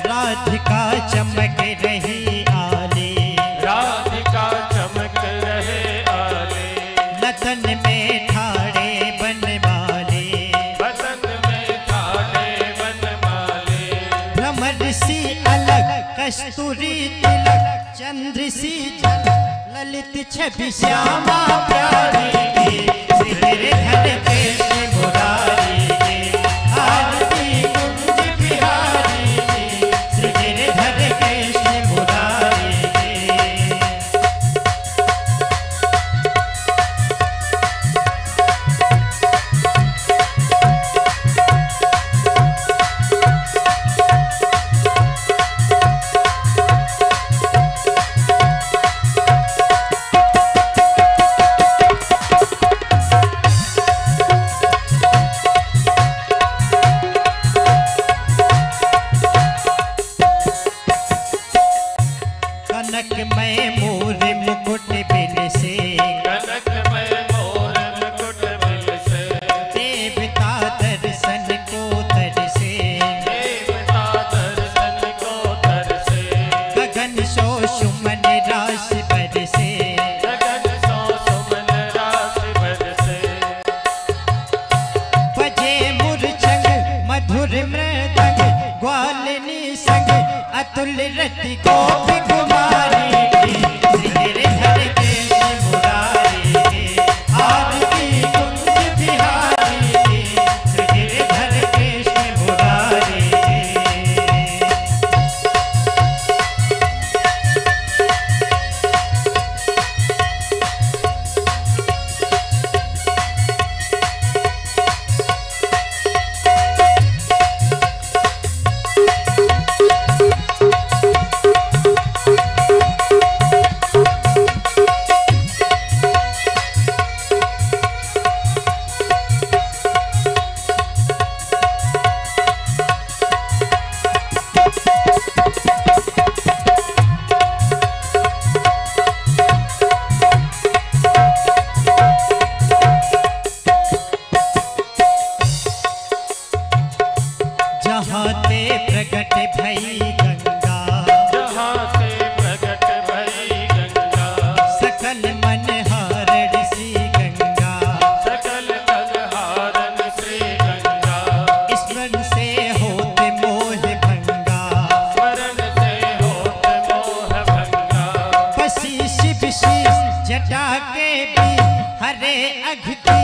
राधिका चमक रही आले, राधिका चमक रहे आले। लतन में ठाड़े बनवाले, बसंत में ठाड़े बनमाले। भ्रमर सी अलग कस्तूरी तिलक, चंद्र सी झलक ललित छवि श्यामा प्यारी की। श्री गिरिधर कृष्ण मुरारी की। आरती कुंज बिहारी की, श्री गिरिधर कृष्ण मुरारी की। कनकमय मोर मुकुट बिन से, कनकमय मोर मुकुट बिल से। देवता दर्शन को तरसे, देवता दर्शन को तरसे। गगन सो सुमन राशि बरसे। गगन सो सुमन राशि बरसे। बजे मुरछंग मधुर मृदंग, ग्वालिनी संग अतुल रति गोपी कुमारी की। श्री गिरिधर कृष्ण मुरारी की। आरती कुंज बिहारी की, श्री गिरिधर कृष्ण मुरारी की। जहाँ ते प्रकट भई गंगा, जहाँ से प्रकट भई गंगा, सकल मन हारण सी गंगा, सकल मन हारण श्री गंगा, स्मरण से होते मोह भंगा, स्मरण से होत मोह भंगा, बसी शिव शीश जटा के भी हरे अघती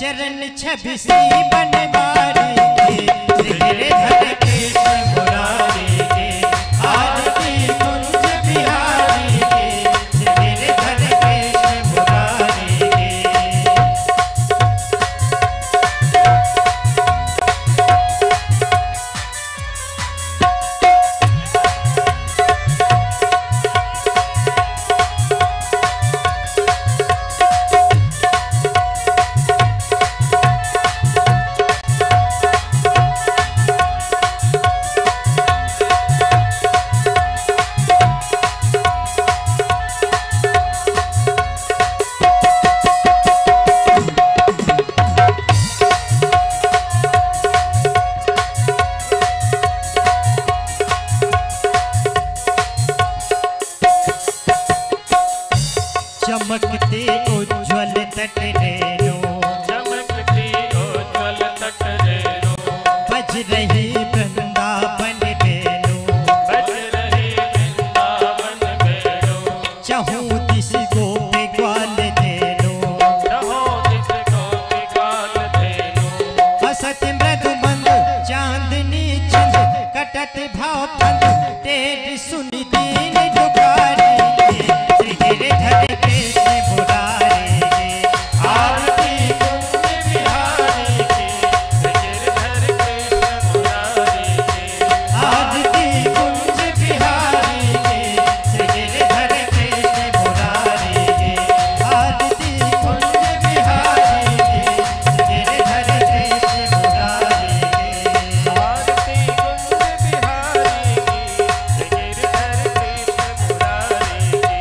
चरण छबिसी बनवारी के गिरधर कृष्ण मुरारी के आरती कुंज बिहारी के गिरधर कृष्ण मुरारी के। चमकते उज्ज्वल तट रेणु, चमकती उज्ज्वल तट रेणु, बज रही वृंदावन वेणु, बज रही वृंदावन वेणु, चहु दिस गोप ग्वाल धेनु, रहो जिस गोपी गाल धेनु, हसत मृदु मंद चांदनी चंद कटत भाव फंद तेज सुनि दीन दुखारी श्री गिरधर कृष्ण मुरारी के आरती कुंज बिहारी की, गिरधर कृष्ण मुरारी की, आरती कुंज बिहारी के श्री गिरधर कृष्ण मुरारी के आरती कुंज बिहारी के श्री गिरधर कृष्ण मुरारी के। आरती कुंज बिहारी की, गिरधर कृष्ण मुरारी की।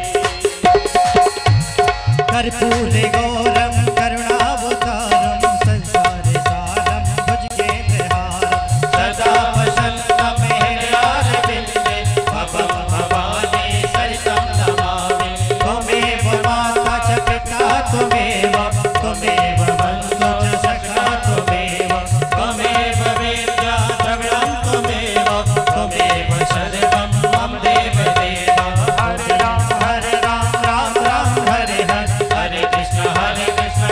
कर्पूर गौरम करुणावतारम संसार सारम भुजगेन्द्रहारम सदा वसन्तं हृदयारविन्दे भवं भवानी सरितं नमामि। त्वमेव माता च पिता त्वमेव त्वमेव बन्धु च सखा त्वमेव त्वमेव वेद्या द्रविणं त्वमेव त्वमेव सर्वं मम देव देव। हरे राम राम राम हरे हरे हरे कृष्ण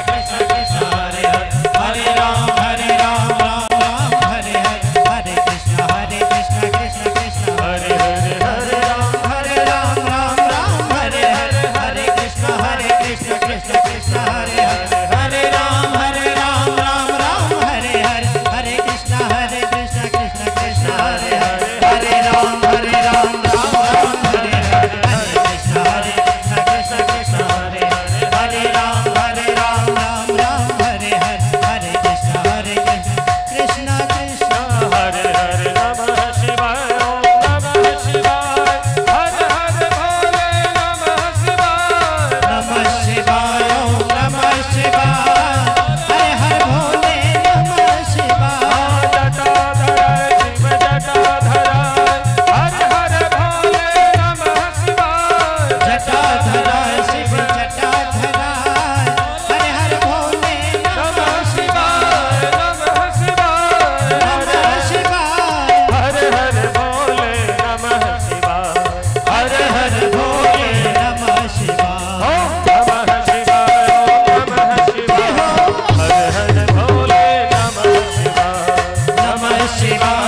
कृष्ण कृष्ण हरे हरे हरे राम राम राम हरे हरे हरे कृष्ण कृष्ण कृष्ण हरे हरे हरे राम राम राम हरे हरे हरे कृष्ण कृष्ण कृष्ण हरे हरे हरे राम राम राम हरे हरे हरे कृष्ण कृष्ण कृष्ण हरे हरे हरे राम राम राम हरे हरे हरे कृष्ण कृष्ण कृष्ण हरे हरे हरे राम राम राम हरे हरे हरे कृष्ण कृष्ण कृष्ण हरे हरे नमः शिवाय ओम नमः शिवाय हर हर भोले नमः शिवाय नमः शिवाय ओम नमः शिवाय हरे हर भोले नमः शिवाय जटाधर शिव जटाधर हर हर भोले नमः शिवाय जटाधर शिव जटाधर हरे हर भोले नमः शिवाय नमः शिवाय नमः शिवाय हर हर भोले नमः शिवाय हर हर भोले नमः शिवाय ओम नमः शिवाय ओम नमः शिवाय हर हर भोले नमः शिवाय नमः शिवाय